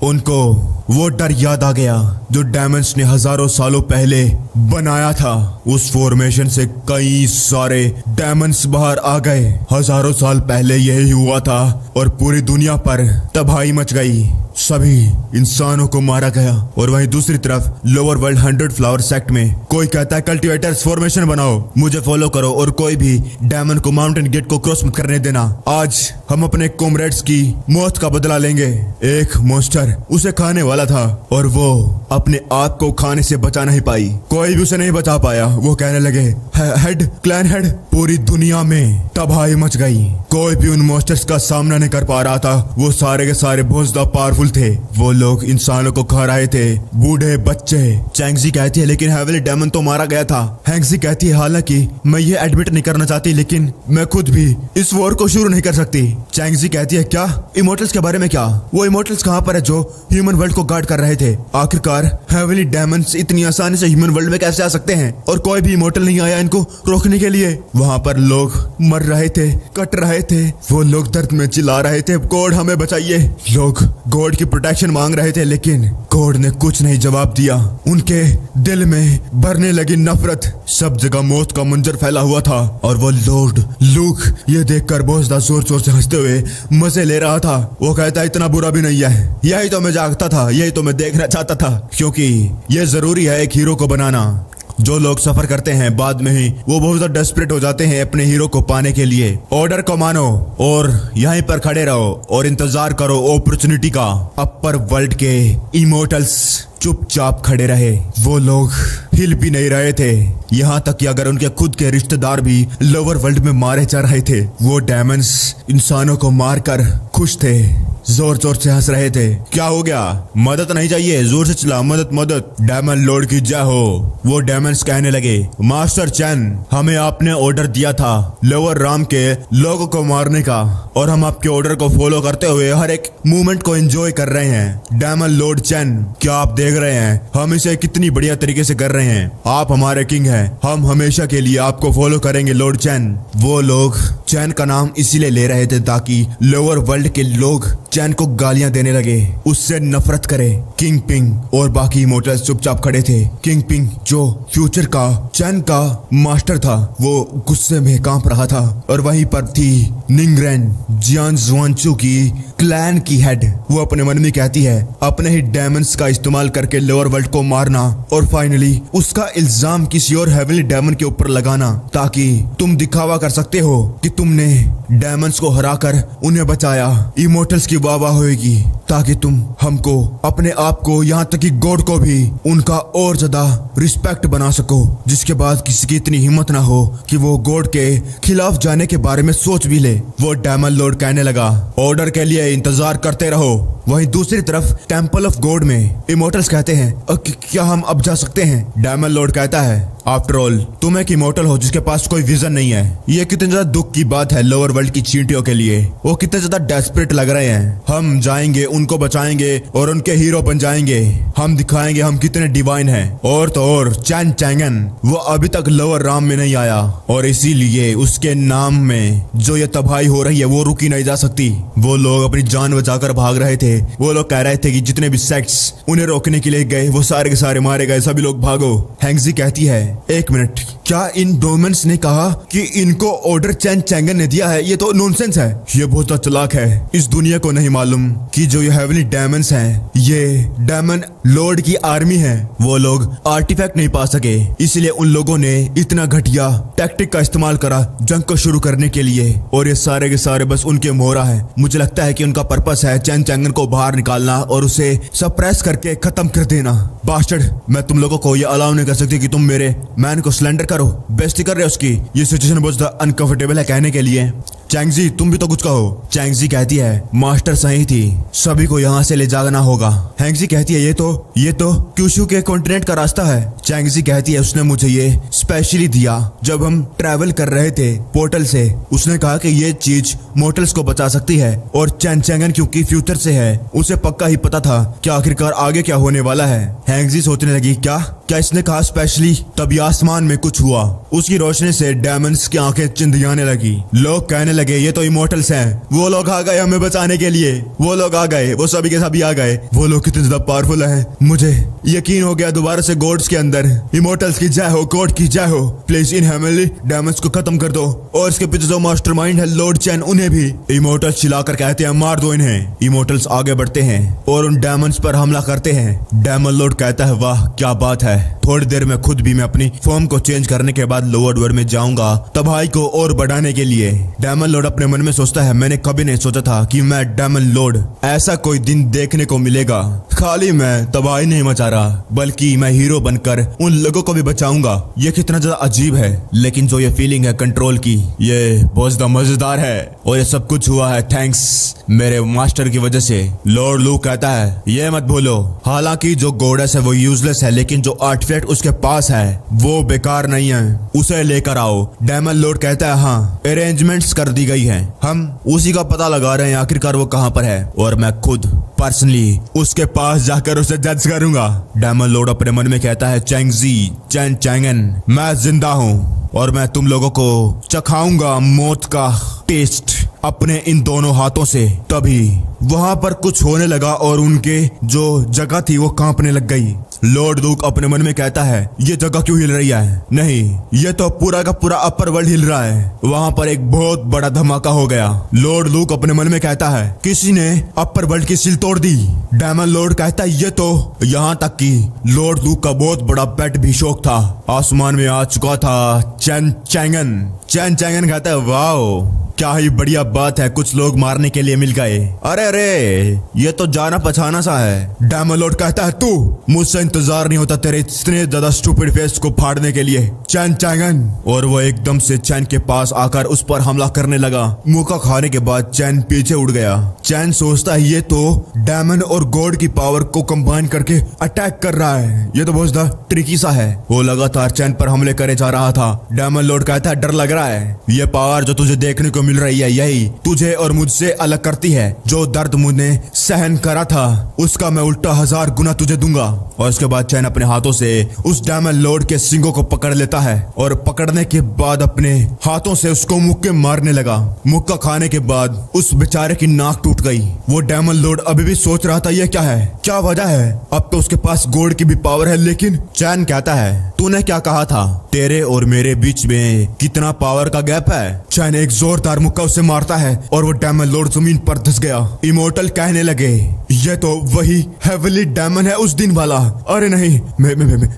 उनको वो डर याद आ गया जो डायमंड्स ने हजारों सालों पहले बनाया था। उस फॉर्मेशन से कई सारे डायमंड्स बाहर आ गए। हजारों साल पहले यही हुआ था और पूरी दुनिया पर तबाही मच गई। सभी इंसानों को मारा गया। और वहीं दूसरी तरफ लोअर वर्ल्ड 100 फ्लावर सेक्ट में कोई कहता है कल्टीवेटर्स फॉर्मेशन बनाओ, मुझे फॉलो करो और कोई भी डायमंड को माउंटेन गेट को क्रॉस मत करने देना। आज हम अपने कॉमरेड्स की मौत का बदला लेंगे। एक मॉन्स्टर उसे खाने वाला था और वो अपने आप को खाने से बचा नहीं पाई। कोई भी उसे नहीं बचा पाया। वो कहने लगे हेड, क्लैन हेड। पूरी दुनिया में तबाही मच गई। कोई भी उन मॉन्स्टर्स का सामना नहीं कर पा रहा था। वो सारे के सारे बहुत ज्यादा पावरफुल थे। वो लोग इंसानों को खा रहे थे, बूढ़े बच्चे। चैंगजी कहती है लेकिन हेवली डायमंड तो मारा गया था। हैंगजी कहती है हालांकि मैं ये एडमिट नहीं करना चाहती लेकिन मैं खुद भी इस वॉर को शुरू नहीं कर सकती। चैंगजी कहती है क्या इमोर्टल्स के बारे में? क्या वो इमोर्टल्स कहाँ पर है जो ह्यूमन वर्ल्ड को गार्ड कर रहे थे? आखिरकार हेवली डायमंड्स इतनी आसानी से ह्यूमन वर्ल्ड में कैसे आ सकते हैं और कोई भी इमोर्टल नहीं आया इनको रोकने के लिए? वहां पर लोग मर रहे थे, कट रहे थे। वो लोग दर्द में चिल्ला रहे थे गॉड हमें बचाइए। लोग गॉड की प्रोटेक्शन मांग रहे थे लेकिन गॉड ने कुछ नहीं जवाब दिया। उनके दिल में भरने लगी नफरत। सब जगह मौत का मंजर फैला हुआ था और वो लॉर्ड लूक ये देखकर बहुत ज्यादा जोर जोर से हंसते हुए मजे ले रहा था। वो कहता इतना बुरा भी नहीं है, यही तो मैं जागता था, यही तो मैं देखना चाहता था क्योंकि ये जरूरी है एक हीरो को बनाना। जो लोग सफर करते हैं बाद में ही वो बहुत ज्यादा डेस्परेट हो जाते हैं अपने हीरो को पाने के लिए। ऑर्डर को मानो और यहीं पर खड़े रहो और इंतजार करो अपॉर्चुनिटी का। अपर वर्ल्ड के इमोर्टल्स चुपचाप खड़े रहे। वो लोग हिल भी नहीं रहे थे, यहाँ तक कि अगर उनके खुद के रिश्तेदार भी लोअर वर्ल्ड में मारे जा रहे थे। वो डायमंड्स इंसानों को मारकर खुश थे, जोर जोर से हंस रहे थे। क्या हो गया? मदद नहीं चाहिए? जोर से चिल्ला मदद मदद। डायमंड लॉर्ड की जय हो। वो डायमंड्स कहने लगे मास्टर चैन हमें आपने ऑर्डर दिया था लोअर राम के लोगों को मारने का और हम आपके ऑर्डर को फॉलो करते हुए हर एक मूवमेंट को एंजॉय कर रहे हैं। डायमंड लॉर्ड चैन क्या आप देख रहे हैं हम इसे कितनी बढ़िया तरीके से कर रहे हैं? आप हमारे किंग हैं, हम हमेशा के लिए आपको फॉलो करेंगे लॉर्ड चैन। वो लोग चैन का नाम इसीलिए ले रहे थे ताकि लोअर वर्ल्ड के लोग चैन को गालियां देने लगे, उससे नफरत करे। किंग पिंग और बाकी इमोर्टल्स चुपचाप खड़े थे। किंग पिंग जो फ्यूचर का चैन का मास्टर था वो गुस्से में कांप रहा था और वहीं पर थी निंगरेन जियान जुआनचू की क्लैन की हेड। वो अपने मन में कहती है अपने ही डायमंड्स का इस्तेमाल करके लोअर वर्ल्ड को मारना और फाइनली उसका इल्जाम किसी और हेवनली डायमंड के ऊपर लगाना ताकि तुम दिखावा कर सकते हो कि तुमने डायमंड्स को हराकर उन्हें बचाया। इमोर्टल्स की वाह होएगी ताकि तुम हमको अपने आप को यहाँ तक कि गॉड को भी उनका और ज्यादा रिस्पेक्ट बना सको, जिसके बाद किसी की इतनी हिम्मत ना हो कि वो गॉड के खिलाफ जाने के बारे में सोच भी ले। वो डायमंड लॉर्ड कहने लगा ऑर्डर के लिए इंतजार करते रहो। वहीं दूसरी तरफ टेंपल ऑफ गॉड में इमोर्टल्स कहते हैं क्या हम अब जा सकते हैं? डायमंड लॉर्ड कहता है आफ्टर ऑल तुम एक इमोर्टल हो जिसके पास कोई विजन नहीं है। ये कितनी ज्यादा दुख की बात है लोअर वर्ल्ड की चींटियों के लिए। वो कितने ज्यादा डेस्परेट लग रहे हैं। हम जाएंगे, उनको बचाएंगे और उनके हीरो बन जाएंगे। हम दिखाएंगे हम कितने डिवाइन हैं। और तो और चैन चैंगन वो अभी तक लोअर राम में नहीं आया और इसीलिए उसके नाम में जो ये तबाही हो रही है वो रुकी नहीं जा सकती। वो लोग अपनी जान बचाकर भाग रहे थे। वो लोग कह रहे थे कि जितने भी सेक्ट्स उन्हें रोकने के लिए गए वो सारे के सारे मारे गए, सभी लोग भागो। हैंगजी कहती है एक मिनट, क्या इन डोमेन्स ने कहा कि इनको ऑर्डर चैन चैंगन ने दिया है? ये तो नॉनसेंस है। ये बहुत चालाक है। इस दुनिया को नहीं मालूम कि जो ये हेवनली डायमंड्स हैं, ये डायमंड लॉर्ड की आर्मी है। वो लोग आर्टिफैक्ट नहीं पा सके, इसलिए उन लोगों ने इतना घटिया टैक्टिक का इस्तेमाल करा जंग को शुरू करने के लिए। और ये सारे के सारे बस उनके मोहरा है। मुझे लगता है कि उनका पर्पस है चैन चैंगन को बाहर निकालना और उसे सप्रेस करके खत्म कर देना। बास्टर्ड, मैं तुम लोगों को ये अलाउ नहीं कर सकती कि तुम मेरे मैन को सिलेंडर करो। बेइज्जती कर रहे हो उसकी। ये सिचुएशन बहुत ज्यादा अनकंफर्टेबल है कहने के लिए। चैंगजी, तुम भी तो कुछ कहो। चैंगजी कहती है मास्टर सही थी, सभी को यहाँ से ले जाना होगा। हैंगजी कहती है ये तो क्यूशू के कॉन्टिनेंट का रास्ता है। चैंगजी कहती है उसने मुझे ये स्पेशली दिया जब हम ट्रैवल कर रहे थे पोर्टल से। उसने कहा कि ये चीज मोर्टल्स को बचा सकती है। और चैन चैंगन क्योंकि फ्यूचर से है, उसे पक्का ही पता था कि आखिरकार आगे क्या होने वाला है। हैंगजी सोचने लगी क्या इसने कहा स्पेशली? तभी आसमान में कुछ हुआ। उसकी रोशनी से डायमंड्स की आंखें चिंधियाने लगी। लोग कहने लगे ये तो इमोर्टल्स हैं। वो लोग आ गए हमें बचाने के लिए। वो लोग आ गए, वो सभी के सभी आ गए। वो लोग कितने ज्यादा पावरफुल हैं। मुझे यकीन हो गया दोबारा से गॉड्स के अंदर। इमोर्टल्स की जय हो, गॉड की जय हो। प्लीज इन हेवनली डायमंड्स को खत्म कर दो। और इसके पीछे जो मास्टरमाइंड है लॉर्ड चैन, उन्हें भी। इमोर्टल्स चिल्लाकर कहते हैं मार दो इन्हें। इमोर्टल्स आगे बढ़ते हैं और उन डायमंड्स पर हमला करते हैं। डायमंड लॉर्ड कहता है वाह क्या बात है। थोड़ी देर में खुद भी मैं अपनी फॉर्म को चेंज करने के बाद लोअर वर्ल्ड में जाऊंगा तबाही को और बढ़ाने के लिए। डायमंड लॉर्ड अपने मन में सोचता है मैंने कभी नहीं सोचा था कि मैं डायमंड लॉर्ड ऐसा कोई दिन देखने को मिलेगा। खाली मैं तबाही नहीं मचा रहा बल्कि मैं हीरो बनकर उन लोगों को भी बचाऊंगा। ये कितना ज्यादा अजीब है, लेकिन जो ये फीलिंग है कंट्रोल की, ये बहुत ज्यादा मजेदार है। और ये सब कुछ हुआ है थैंक्स मेरे मास्टर की वजह से। लॉर्ड लू कहता है ये मत भूलो, हालांकि जो गॉडेस है वो यूजलेस है, लेकिन जो आर्टिफैक्ट उसके पास है वो बेकार नहीं है, उसे लेकर आओ। डायमंड लॉर्ड कहता है हाँ अरेंजमेंट्स कर दी गई है, हम उसी का पता लगा रहे हैं आखिरकार वो कहाँ पर है और मैं खुद पर्सनली उसके पास जाकर उसे जज करूंगा। डायमंड लॉर्ड अपने मन में कहता है चैंगजी, चैन चैंगन, मैं जिंदा हूँ और मैं तुम लोगों को चखाऊंगा मौत का टेस्ट अपने इन दोनों हाथों से। तभी वहां पर कुछ होने लगा और उनके जो जगह थी वो कांपने लग गई। लॉर्ड लूक अपने मन में कहता है ये जगह क्यों हिल रही है? नहीं, ये तो पूरा का पूरा अपर वर्ल्ड हिल रहा है। वहां पर एक बहुत बड़ा धमाका हो गया। लॉर्ड लूक अपने मन में कहता है किसी ने अपर वर्ल्ड की सील तोड़ दी। डायमंड लॉर्ड कहता है ये तो, यहाँ तक कि लॉर्ड लूक का बहुत बड़ा पेट भी शौक था आसमान में आ चुका था चैन चैंगन। चैन चैंगन कहता है वाओ क्या ही बढ़िया बात है, कुछ लोग मारने के लिए मिल गए। अरे ये तो जाना पछाना सा है। डायमंड लॉर्ड कहता है तू, मुझसे इंतजार नहीं होता तेरे इतने ज्यादा स्टूपिड फेस को फाड़ने के लिए चैन चैंगन। और वो एकदम से चैन के पास आकर उस पर हमला करने लगा। मुक्का खाने के बाद चैन पीछे उड़ गया। चैन सोचता है ये तो डायमंड और गॉड की पावर को कंबाइन करके अटैक कर रहा है, ये तो बहुत ज्यादा ट्रिकी सा है। वो लगातार चैन पर हमले करे जा रहा था। डायमंड लॉर्ड कहता है डर लग रहा है, ये पावर जो तुझे देखने को मिल रही है यही तुझे और मुझसे अलग करती है। जो दर्द मुझे सहन करा था उसका मैं उल्टा 1000 गुना तुझे दूंगा। और उसके बाद चैन अपने हाथों से उस डायमंड लॉर्ड के सींगों को पकड़ लेता है और पकड़ने के बाद अपने हाथों से उसको मुक्के मारने लगा। मुक्का खाने के बाद उस बेचारे की नाक टूट गई। वो डायमंड लॉर्ड अभी भी सोच रहा था ये क्या है, क्या वजह है। अब तो उसके पास गॉड की भी पावर है, लेकिन चैन कहता है तूने क्या कहा था, तेरे और मेरे बीच में कितना पावर का गैप है। चैन एक जोरदार मुक्का उसे मारता है और वो डायमंड लॉर्ड जमीन पर धंस गया। इमोर्टल कहने लगे ये तो वही हेवनली डायमंड है उस दिन वाला। अरे नहीं,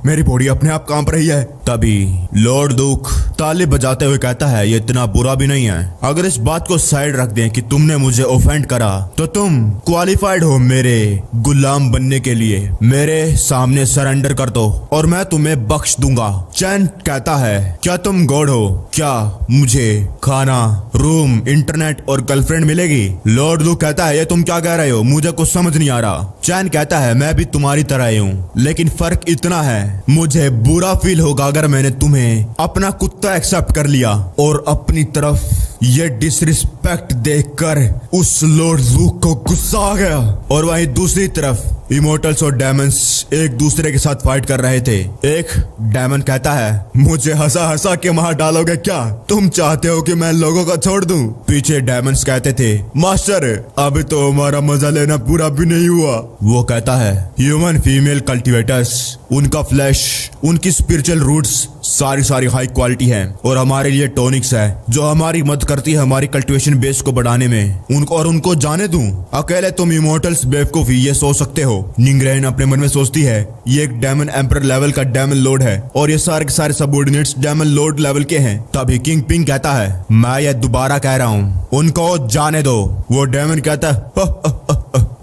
मेरी बॉडी अपने आप कांप रही है। तभी लॉर्ड दुख ताली बजाते हुए कहता है ये इतना बुरा भी नहीं है। अगर इस बात को साइड रख दें कि तुमने मुझे ऑफेंड करा तो तुम क्वालिफाइड हो मेरे गुलाम बनने के लिए। मेरे सामने सरेंडर कर दो और मैं तुम्हें बख्श दूंगा। चैन कहता है क्या तुम गॉड हो? क्या मुझे खाना, रूम, इंटरनेट और गर्लफ्रेंड मिलेगी? लॉर्ड लू कहता है ये तुम क्या कह रहे हो, मुझे कुछ समझ नहीं आ रहा। चैन कहता है मैं भी तुम्हारी तरह ही हूँ, लेकिन फर्क इतना है मुझे बुरा फील होगा अगर मैंने तुम्हें अपना कुत्ता एक्सेप्ट कर लिया। और अपनी तरफ ये डिसरिस्पेक्ट देखकर उस लॉर्ड लूक को गुस्सा आ गया। और वहीं दूसरी तरफ इमोर्टल्स और डायमंड्स एक दूसरे के साथ फाइट कर रहे थे। एक डायमंड कहता है मुझे हंसा हंसा के मार डालोगे क्या? तुम चाहते हो कि मैं लोगों को छोड़ दूं? पीछे डायमंड्स कहते थे मास्टर अभी तो हमारा मजा लेना पूरा भी नहीं हुआ। वो कहता है ह्यूमन फीमेल कल्टिवेटर्स, उनका फ्लैश, उनकी स्पिरिचुअल रूट्स सारी सारी हाई क्वालिटी है और हमारे लिए टॉनिक्स है जो हमारी मदद करती है हमारी कल्टीवेशन बेस को बढ़ाने में। उनको जाने दूं। अकेले तुम इमोर्टल्स बेवकूफ ये सोच सकते हो। निंग्रेन अपने मन में सोचती है ये एक डायमंड एम्पर लेवल का डायमंड लॉर्ड है और ये सारे के सारे सबऑर्डिनेट्स डायमंड लॉर्ड लेवल के हैं। तभी किंग पिंग कहता है मैं ये दोबारा कह रहा हूँ उनको जाने दो। वो डायमंड कहता है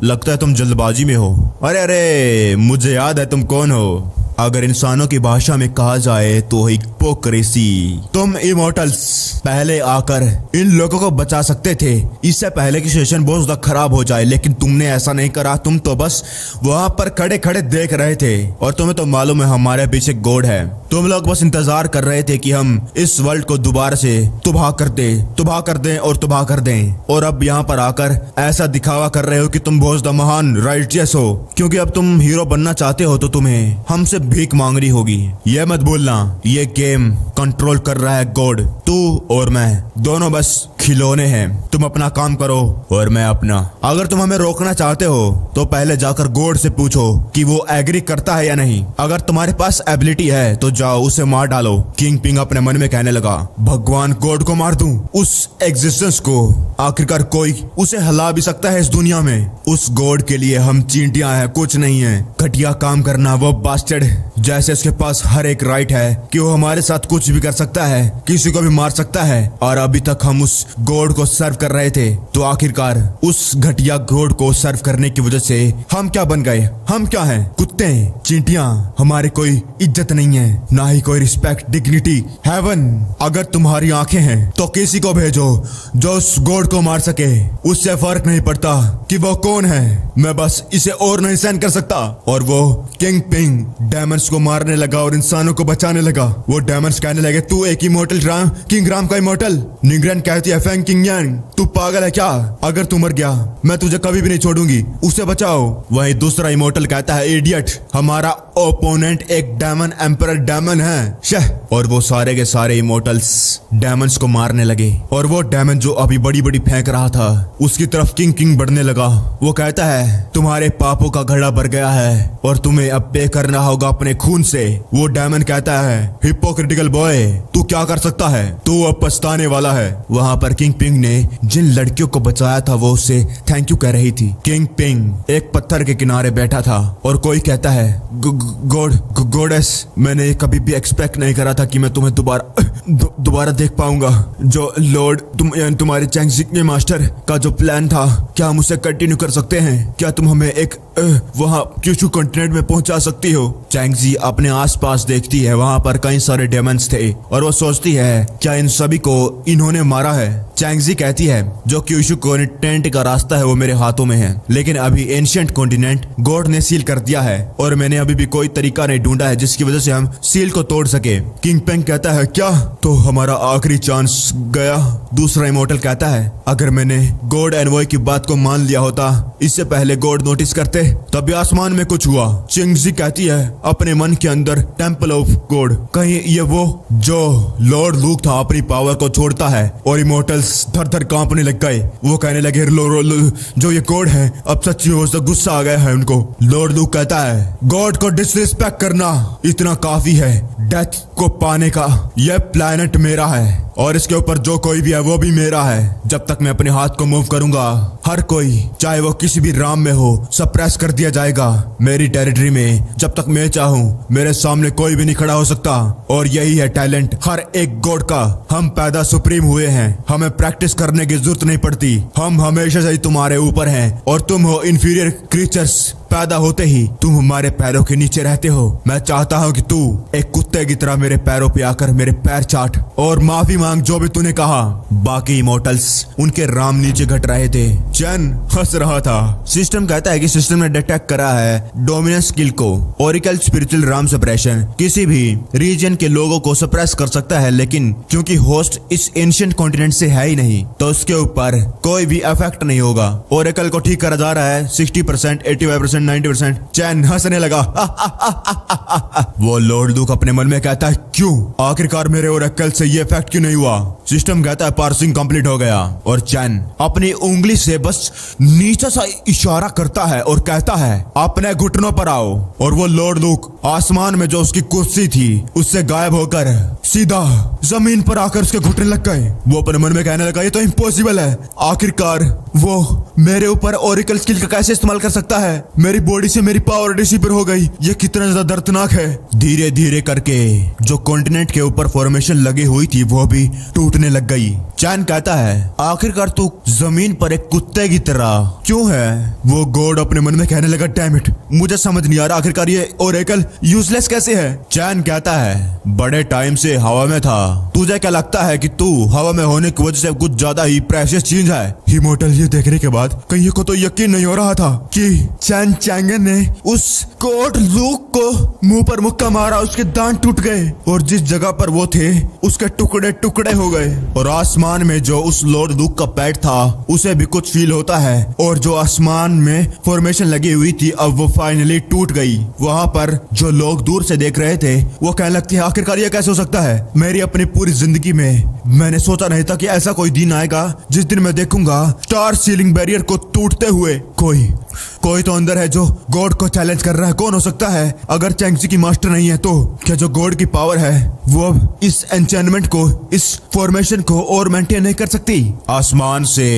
लगता है तुम जल्दबाजी में हो। अरे अरे मुझे याद है तुम कौन हो। अगर इंसानों की भाषा में कहा जाए तो हिपोक्रेसी। तुम इमोर्टल्स पहले आकर इन लोगों को बचा सकते थे इससे पहले कि सिचुएशन बहुत ज्यादा खराब हो जाए, लेकिन तुमने ऐसा नहीं करा। तुम तो बस वहां पर खड़े खड़े देख रहे थे और तुम्हें तो मालूम है हमारे पीछे गॉड है। तुम लोग बस इंतजार कर रहे थे कि हम इस वर्ल्ड को दोबारा से तबाह कर दें और अब यहाँ पर आकर ऐसा दिखावा कर रहे हो कि तुम बहुत ज्यादा महान राइटियस हो। क्योंकि अब तुम हीरो बनना चाहते हो तो तुम्हें हमसे भीख मांगनी होगी। ये मत बोलना ये गेम कंट्रोल कर रहा है गॉड। तू और मैं दोनों बस खिलौने हैं। तुम अपना काम करो और मैं अपना। अगर तुम हमें रोकना चाहते हो तो पहले जाकर गॉड से पूछो कि वो एग्री करता है या नहीं। अगर तुम्हारे पास एबिलिटी है तो जाओ उसे मार डालो। किंग पिंग अपने मन में कहने लगा भगवान गॉड को मार दूं, उस एग्जिस्टेंस को। आखिरकार कोई उसे हिला भी सकता है इस दुनिया में। उस गॉड के लिए हम चींटियां हैं, कुछ नहीं है। घटिया काम करना वो बास्टर्ड जैसे उसके पास हर एक राइट है कि वो हमारे साथ कुछ भी कर सकता है, किसी को भी मार सकता है। और अभी तक हम उस गॉड को सर्व कर रहे थे तो आखिरकार उस घटिया गॉड को सर्व करने की वजह से हम क्या बन गए? हम क्या हैं? कुत्ते, चींटियां। हमारी कोई इज्जत नहीं है, ना ही कोई रिस्पेक्ट, डिग्निटी, हेवन। अगर तुम्हारी आंखें हैं तो किसी को भेजो जो उस गॉड को मार सके। उससे फर्क नहीं पड़ता कि वो कौन है। मैं बस इसे और नहीं सहन कर सकता। और वो किंग पिंग डायमंड्स को मारने लगा और इंसानों को बचाने लगा। वो डायमंड्स कहने लगे तू एक इमोर्टल राम, किंग राम का इमोर्टल। निंग्रेन कहती है फैंग किंग यांग तू पागल है क्या? अगर तू मर गया मैं तुझे कभी भी नहीं छोड़ूंगी, उसे बचाओ। वही दूसरा इमोर्टल कहता है इडियट, हमारा ओपोनेंट एक डायमंड एम्परर डायमंड है शह। और वो सारे के सारे इमोर्टल्स डायमंड्स को मारने लगे और वो डायमंड जो अभी बड़ी बड़ी फेंक रहा था उसकी तरफ किंग किंग बढ़ने लगा। वो कहता है तुम्हारे पापों का घड़ा भर गया है और तुम्हें अब पे करना होगा अपने खून से। वो डायमंड कहता है हिपोक्रिटिकल बॉय तू क्या कर सकता है, तू अब पछताने वाला है। वहां पर किंग पिंग ने जिन लड़कियों को बचाया था वो उससे थैंक यू कह रही थी। किंग पिंग एक पत्थर के किनारे बैठा था और कोई कहता है गॉडेस मैंने कभी भी एक्सपेक्ट नहीं करा था कि मैं तुम्हें दोबारा देख पाऊंगा। जो लॉर्ड तुम्हारे चैंगजिक में मास्टर का जो प्लान था क्या हम उसे कंटिन्यू कर सकते हैं? क्या तुम हमें एक वहाँ क्यूशू कॉन्टिनेंट में पहुंचा सकती हो? चैंगजी अपने आसपास देखती है, वहां पर कई सारे डायमंड्स थे और वो सोचती है क्या इन सभी को इन्होंने मारा है? चैंगजी कहती है जो क्यूशू कॉन्टिनेंट का रास्ता है वो मेरे हाथों में है, लेकिन अभी एंशिएंट कॉन्टिनेंट गॉड ने सील कर दिया है और मैंने अभी भी कोई तरीका नहीं ढूंढा है जिसकी वजह से हम सील को तोड़ सके। किंग पेंग कहता है क्या तो हमारा आखिरी चांस गया? दूसरा इमोर्टल कहता है अगर मैंने गॉड एनवॉय की बात को मान लिया होता इससे पहले गॉड नोटिस करते तभी आसमान में कुछ हुआ। चिंगजी कहती है अपने मन के अंदर टेंपल ऑफ गॉड, कहीं ये वो जो लॉर्ड लूक था अपनी पावर को छोड़ता है। और इमोर्टल्स धर धर कांपने लग गए। वो कहने लगे जो ये गॉड है अब सच्ची हो से गुस्सा आ गया है उनको। लॉर्ड लूक कहता है गॉड को डिसरिस्पेक्ट करना इतना काफी है, डेथ को पाने का यह प्लैनेट मेरा है और इसके ऊपर जो कोई भी है वो भी मेरा है। जब तक मैं अपने हाथ को मूव करूंगा हर कोई चाहे वो किसी भी राम में हो सप्रेस कर दिया जाएगा मेरी टेरिटरी में। जब तक मैं चाहूं मेरे सामने कोई भी नहीं खड़ा हो सकता और यही है टैलेंट हर एक गॉड का। हम पैदा सुप्रीम हुए हैं, हमें प्रैक्टिस करने की जरूरत नहीं पड़ती। हम हमेशा से ही तुम्हारे ऊपर हैं और तुम हो इंफीरियर क्रीचर्स। पैदा होते ही तुम हमारे पैरों के नीचे रहते हो। मैं चाहता हूँ कि तू एक कुत्ते की तरह मेरे पैरों पे आकर मेरे पैर चाट और माफी मांग जो भी तूने कहा। बाकी इमोर्टल्स उनके राम नीचे घट रहे थे। चैन हंस रहा था। सिस्टम कहता है कि सिस्टम ने डिटेक्ट करा है डोमिनेंस स्किल को। ओरिकल स्पिरिचुअल राम सप्रेशन किसी भी रीजन के लोगों को सप्रेस कर सकता है, लेकिन क्योंकि होस्ट इस एंशिएंट कॉन्टिनेंट से है ही नहीं तो उसके ऊपर कोई भी इफेक्ट नहीं होगा। ओरेकल को ठीक करा जा रहा है 60%, 85%, 90%। चैन हंसने लगा। वो लॉर्ड लूक अपने मन में कहता है क्यों आखिरकार मेरे ओरेकल से ये इफेक्ट क्यों नहीं हुआ? सिस्टम कहता है पार्सिंग कंप्लीट हो गया और चैन अपनी उंगली से बस नीचे सा इशारा करता है और कहता है अपने घुटनों पर आओ। और वो लॉर्ड लूक आसमान में जो उसकी कुर्सी थी उससे गायब होकर सीधा जमीन पर आकर उसके घुटने लग गए। वो अपने मन में कहने लगा ये तो इम्पॉसिबल है, आखिरकार वो मेरे ऊपर ओरेकल स्किल का कैसे इस्तेमाल कर सकता है, मेरी बॉडी से मेरी पावर डिसिपर हो गई, ये कितना ज्यादा दर्दनाक है। धीरे धीरे करके जो कॉन्टिनेंट के ऊपर फॉर्मेशन लगी हुई थी वो भी टूटने लग गई। चैन कहता है आखिरकार तू जमीन पर एक कुत्ते की तरह क्यों है। वो गॉड अपने मन में कहने लगा डैम इट, मुझे समझ नहीं आ रहा आखिरकार ये ओरेकल यूजलेस कैसे है। चैन कहता है बड़े टाइम से हवा में था, तुझे क्या लगता है कि तू हवा में होने की वजह से कुछ ज्यादा ही प्रेशियस चीज है। इमोर्टल ये देखने के बाद कहीं को तो यकीन नहीं हो रहा था कि चैन चैंगन ने उस गॉड लूक को मुंह पर मुक्का मारा, उसके दांत टूट गए और जिस जगह पर वो थे उसके टुकड़े टुकड़े हो गए। और आसमान में जो उस लॉर्ड लूक का पैट था उसे भी कुछ फील होता है और जो आसमान में फॉर्मेशन लगी हुई थी अब वो फाइनली टूट गई। वहां पर जो लोग दूर से देख रहे थे वो कहने लगते हैं आखिरकार ये कैसे हो सकता है। मेरी अपनी पूरी जिंदगी में मैंने सोचा नहीं था कि ऐसा कोई दिन आएगा जिस दिन मैं देखूंगा स्टार सीलिंग बैरियर को टूटते हुए। कोई तो अंदर है जो गॉड को चैलेंज कर रहा है। कौन हो सकता है? अगर चैंगजी की मास्टर नहीं है तो क्या जो गॉड की पावर है वो अब इस एन्चेंटमेंट को, इस फॉर्मेशन को और मेंटेन नहीं कर सकती। आसमान से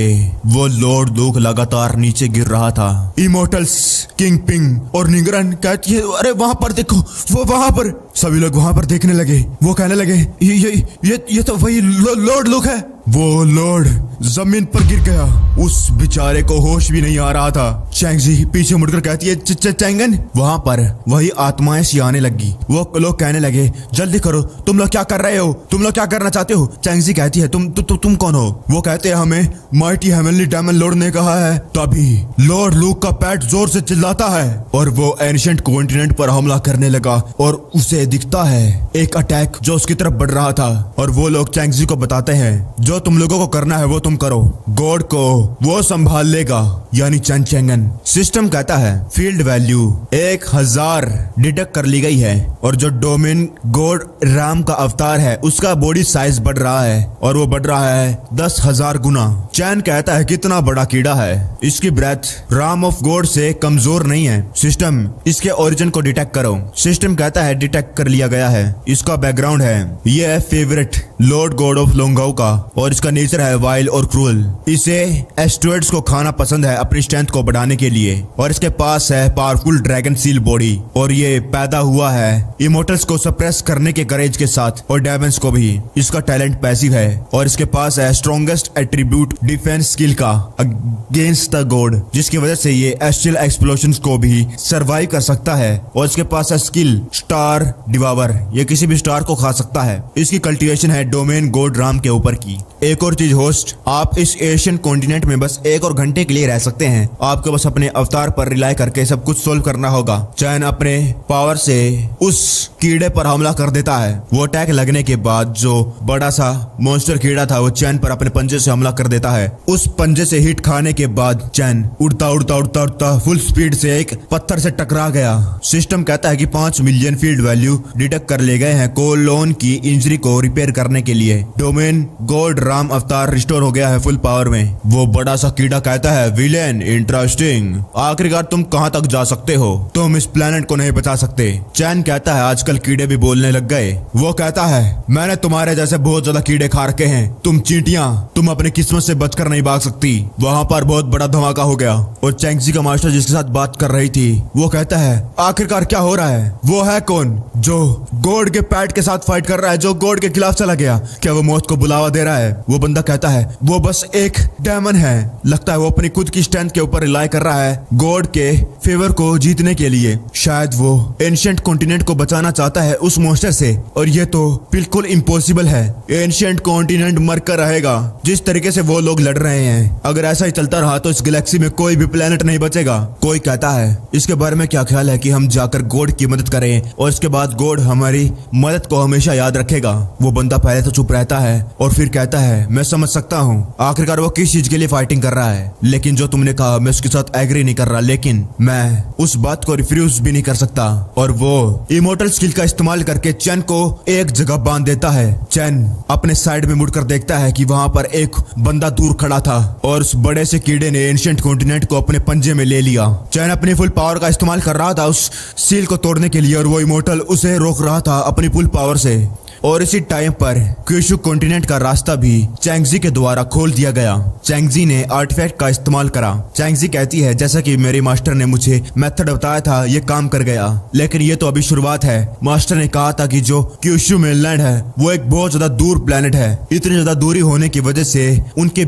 वो लॉर्ड लूक लगातार नीचे गिर रहा था। इमोर्टल्स, किंग पिंग और निगरन कहती है अरे वहां पर देखो, वो वहां पर। सभी लोग वहां पर देखने लगे। वो कहने लगे ये तो वही लॉर्ड लूक है। वो लॉर्ड जमीन पर गिर गया, उस बेचारे को होश भी नहीं आ रहा था। चैंगजी पीछे मुड़कर कहती है चैंगन। वहां पर वही आत्माएं सी आने लगी। वो लोग कहने लगे जल्दी करो, तुम लोग क्या कर रहे हो, तुम लोग क्या करना चाहते हो। चैंगजी कहती है तुम कौन हो। वो कहते हैं हमें माइटी हेवनली डायमंड लॉर्ड ने कहा है। तभी लॉर्ड लूक का पैट जोर से चिल्लाता है और वो एंशिएंट कॉन्टिनेंट पर हमला करने लगा और उसे दिखता है एक अटैक जो उसकी तरफ बढ़ रहा था। और वो लोग चैंगजी को बताते हैं जो तुम लोगों को करना है वो तुम करो, गॉड को वो संभाल लेगा, यानी चैन चैंगन। सिस्टम कहता है फील्ड वैल्यू 1000 डिटेक्ट कर ली गई है और जो डोमेन गॉड राम का अवतार है उसका बॉडी साइज बढ़ रहा है और वो बढ़ रहा है 10,000 गुना। चैन कहता है कितना बड़ा कीड़ा है, इसकी ब्रेथ राम ऑफ गॉड से कमजोर नहीं है। सिस्टम इसके ओरिजिन को डिटेक्ट करो। सिस्टम कहता है डिटेक्ट कर लिया गया है। इसका बैकग्राउंड है ये है फेवरेट लॉर्ड गॉड ऑफ लोंगाओ का और इसका नेचर है वाइल्ड और क्रूअल। इसे एस्ट्रॉइड्स को खाना पसंद है अपनी स्ट्रेंथ को बढ़ाने के लिए और इसके पास है पावरफुल ड्रैगन सील बॉडी और ये पैदा हुआ है इमोर्टल्स को सप्रेस करने के करेज के साथ और डेमंस को भी। इसका टैलेंट पैसिव है और इसके पास है स्ट्रॉन्गेस्ट एट्रीब्यूट डिफेंस स्किल का अगेंस्ट द गॉड, जिसकी वजह से ये एस्ट्रल एक्सप्लोजन्स को भी सर्वाइव कर सकता है। और इसके पास है स्किल स्टार डिवावर, ये किसी भी स्टार को खा सकता है। इसकी कल्टीवेशन है डोमेन गॉड राम के ऊपर की। एक और चीज होस्ट, आप इस एशियन कॉन्टिनेंट में बस 1 और घंटे के लिए रह सकते हैं। आपको बस अपने अवतार पर रिलाई करके सब कुछ सोल्व करना होगा। चैन अपने पावर से उस कीड़े पर हमला कर देता है। वो अटैक लगने के बाद जो बड़ा सा मॉन्स्टर कीड़ा था वो चैन पर अपने पंजे से हमला कर देता है। उस पंजे से हिट खाने के बाद चैन उड़ता उड़ता उड़ता उड़ता फुल स्पीड से एक पत्थर से टकरा गया। सिस्टम कहता है कि 5 मिलियन फील्ड वैल्यू डिटेक्ट कर ले गए हैं कोलोन की इंजरी को रिपेयर करने के लिए। डोमेन गॉड राम अवतार रिस्टोर हो गया है फुल पावर में। वो बड़ा सा कीड़ा कहता है विलेन इंटरेस्टिंग, आखिरकार तुम कहां तक जा सकते हो, तुम इस प्लेनेट को नहीं बचा सकते। चैन कहता है आजकल कीड़े भी बोलने लग गए। वो कहता है मैंने तुम्हारे जैसे बहुत ज्यादा कीड़े खा रखे हैं, तुम चींटियां, तुम अपनी किस्मत से बचकर नहीं भाग सकती। वहां पर बहुत बड़ा धमाका हो गया और चैंगजी का मास्टर जिसके साथ बात कर रही थी वो कहता है आखिरकार क्या हो रहा है। वो है कौन जो गॉड के पैट के साथ फाइट कर रहा है, जो गॉड के खिलाफ चला गया, क्या वो मौत को बुलावा दे रहा है। वो बंदा कहता है वो बस एक डेमन है, लगता है वो अपनी खुद की स्ट्रेंथ के ऊपर रिलाई कर रहा है गॉड के फेवर को जीतने के लिए। शायद वो एंशिएंट कॉन्टिनेंट को बचाना चाहता है उस मॉन्स्टर से और ये तो बिल्कुल इम्पॉसिबल है। एंशिएंट कॉन्टिनेंट मरकर रहेगा जिस तरीके से वो लोग लड़ रहे हैं। अगर ऐसा ही चलता रहा तो इस गैलेक्सी में कोई भी प्लेनेट नहीं बचेगा। कोई कहता है इसके बारे में क्या ख्याल है कि हम जाकर गॉड की मदद करें और इसके बाद गॉड हमारी मदद को हमेशा याद रखेगा। वो बंदा पहले तो चुप रहता है और फिर कहता है है, मैं समझ सकता हूँ आखिरकार वो किस चीज के लिए फाइटिंग कर रहा है, लेकिन जो तुमने कहा मैं उसके साथ एग्री नहीं कर रहा, लेकिन मैं उस बात को रिफ्यूज भी नहीं कर सकता। और वो इमोर्टल स्किल का इस्तेमाल करके चैन को एक जगह बांध देता है। चैन अपने साइड में मुड़कर देखता है कि वहां पर एक बंदा दूर खड़ा था और उस बड़े से कीड़े ने एंशिएंट कॉन्टिनेंट को अपने पंजे में ले लिया। चैन अपनी फुल पावर का इस्तेमाल कर रहा था उस सील को तोड़ने के लिए और वो इमोर्टल उसे रोक रहा था अपनी फुल पावर से। और इसी टाइम पर क्यूशु कॉन्टिनेंट का रास्ता भी चैंगजी के द्वारा खोल दिया गया। चैंगजी ने आर्टिफैक्ट का इस्तेमाल करा। चैंगजी कहती है जैसा कि मेरे मास्टर ने मुझे मेथड बताया था ये काम कर गया, लेकिन ये तो अभी शुरुआत है। मास्टर ने कहा था कि जो क्यूशु मेनलैंड है वो एक बहुत ज्यादा दूर प्लेनेट है। इतनी ज्यादा दूरी होने की वजह से उनके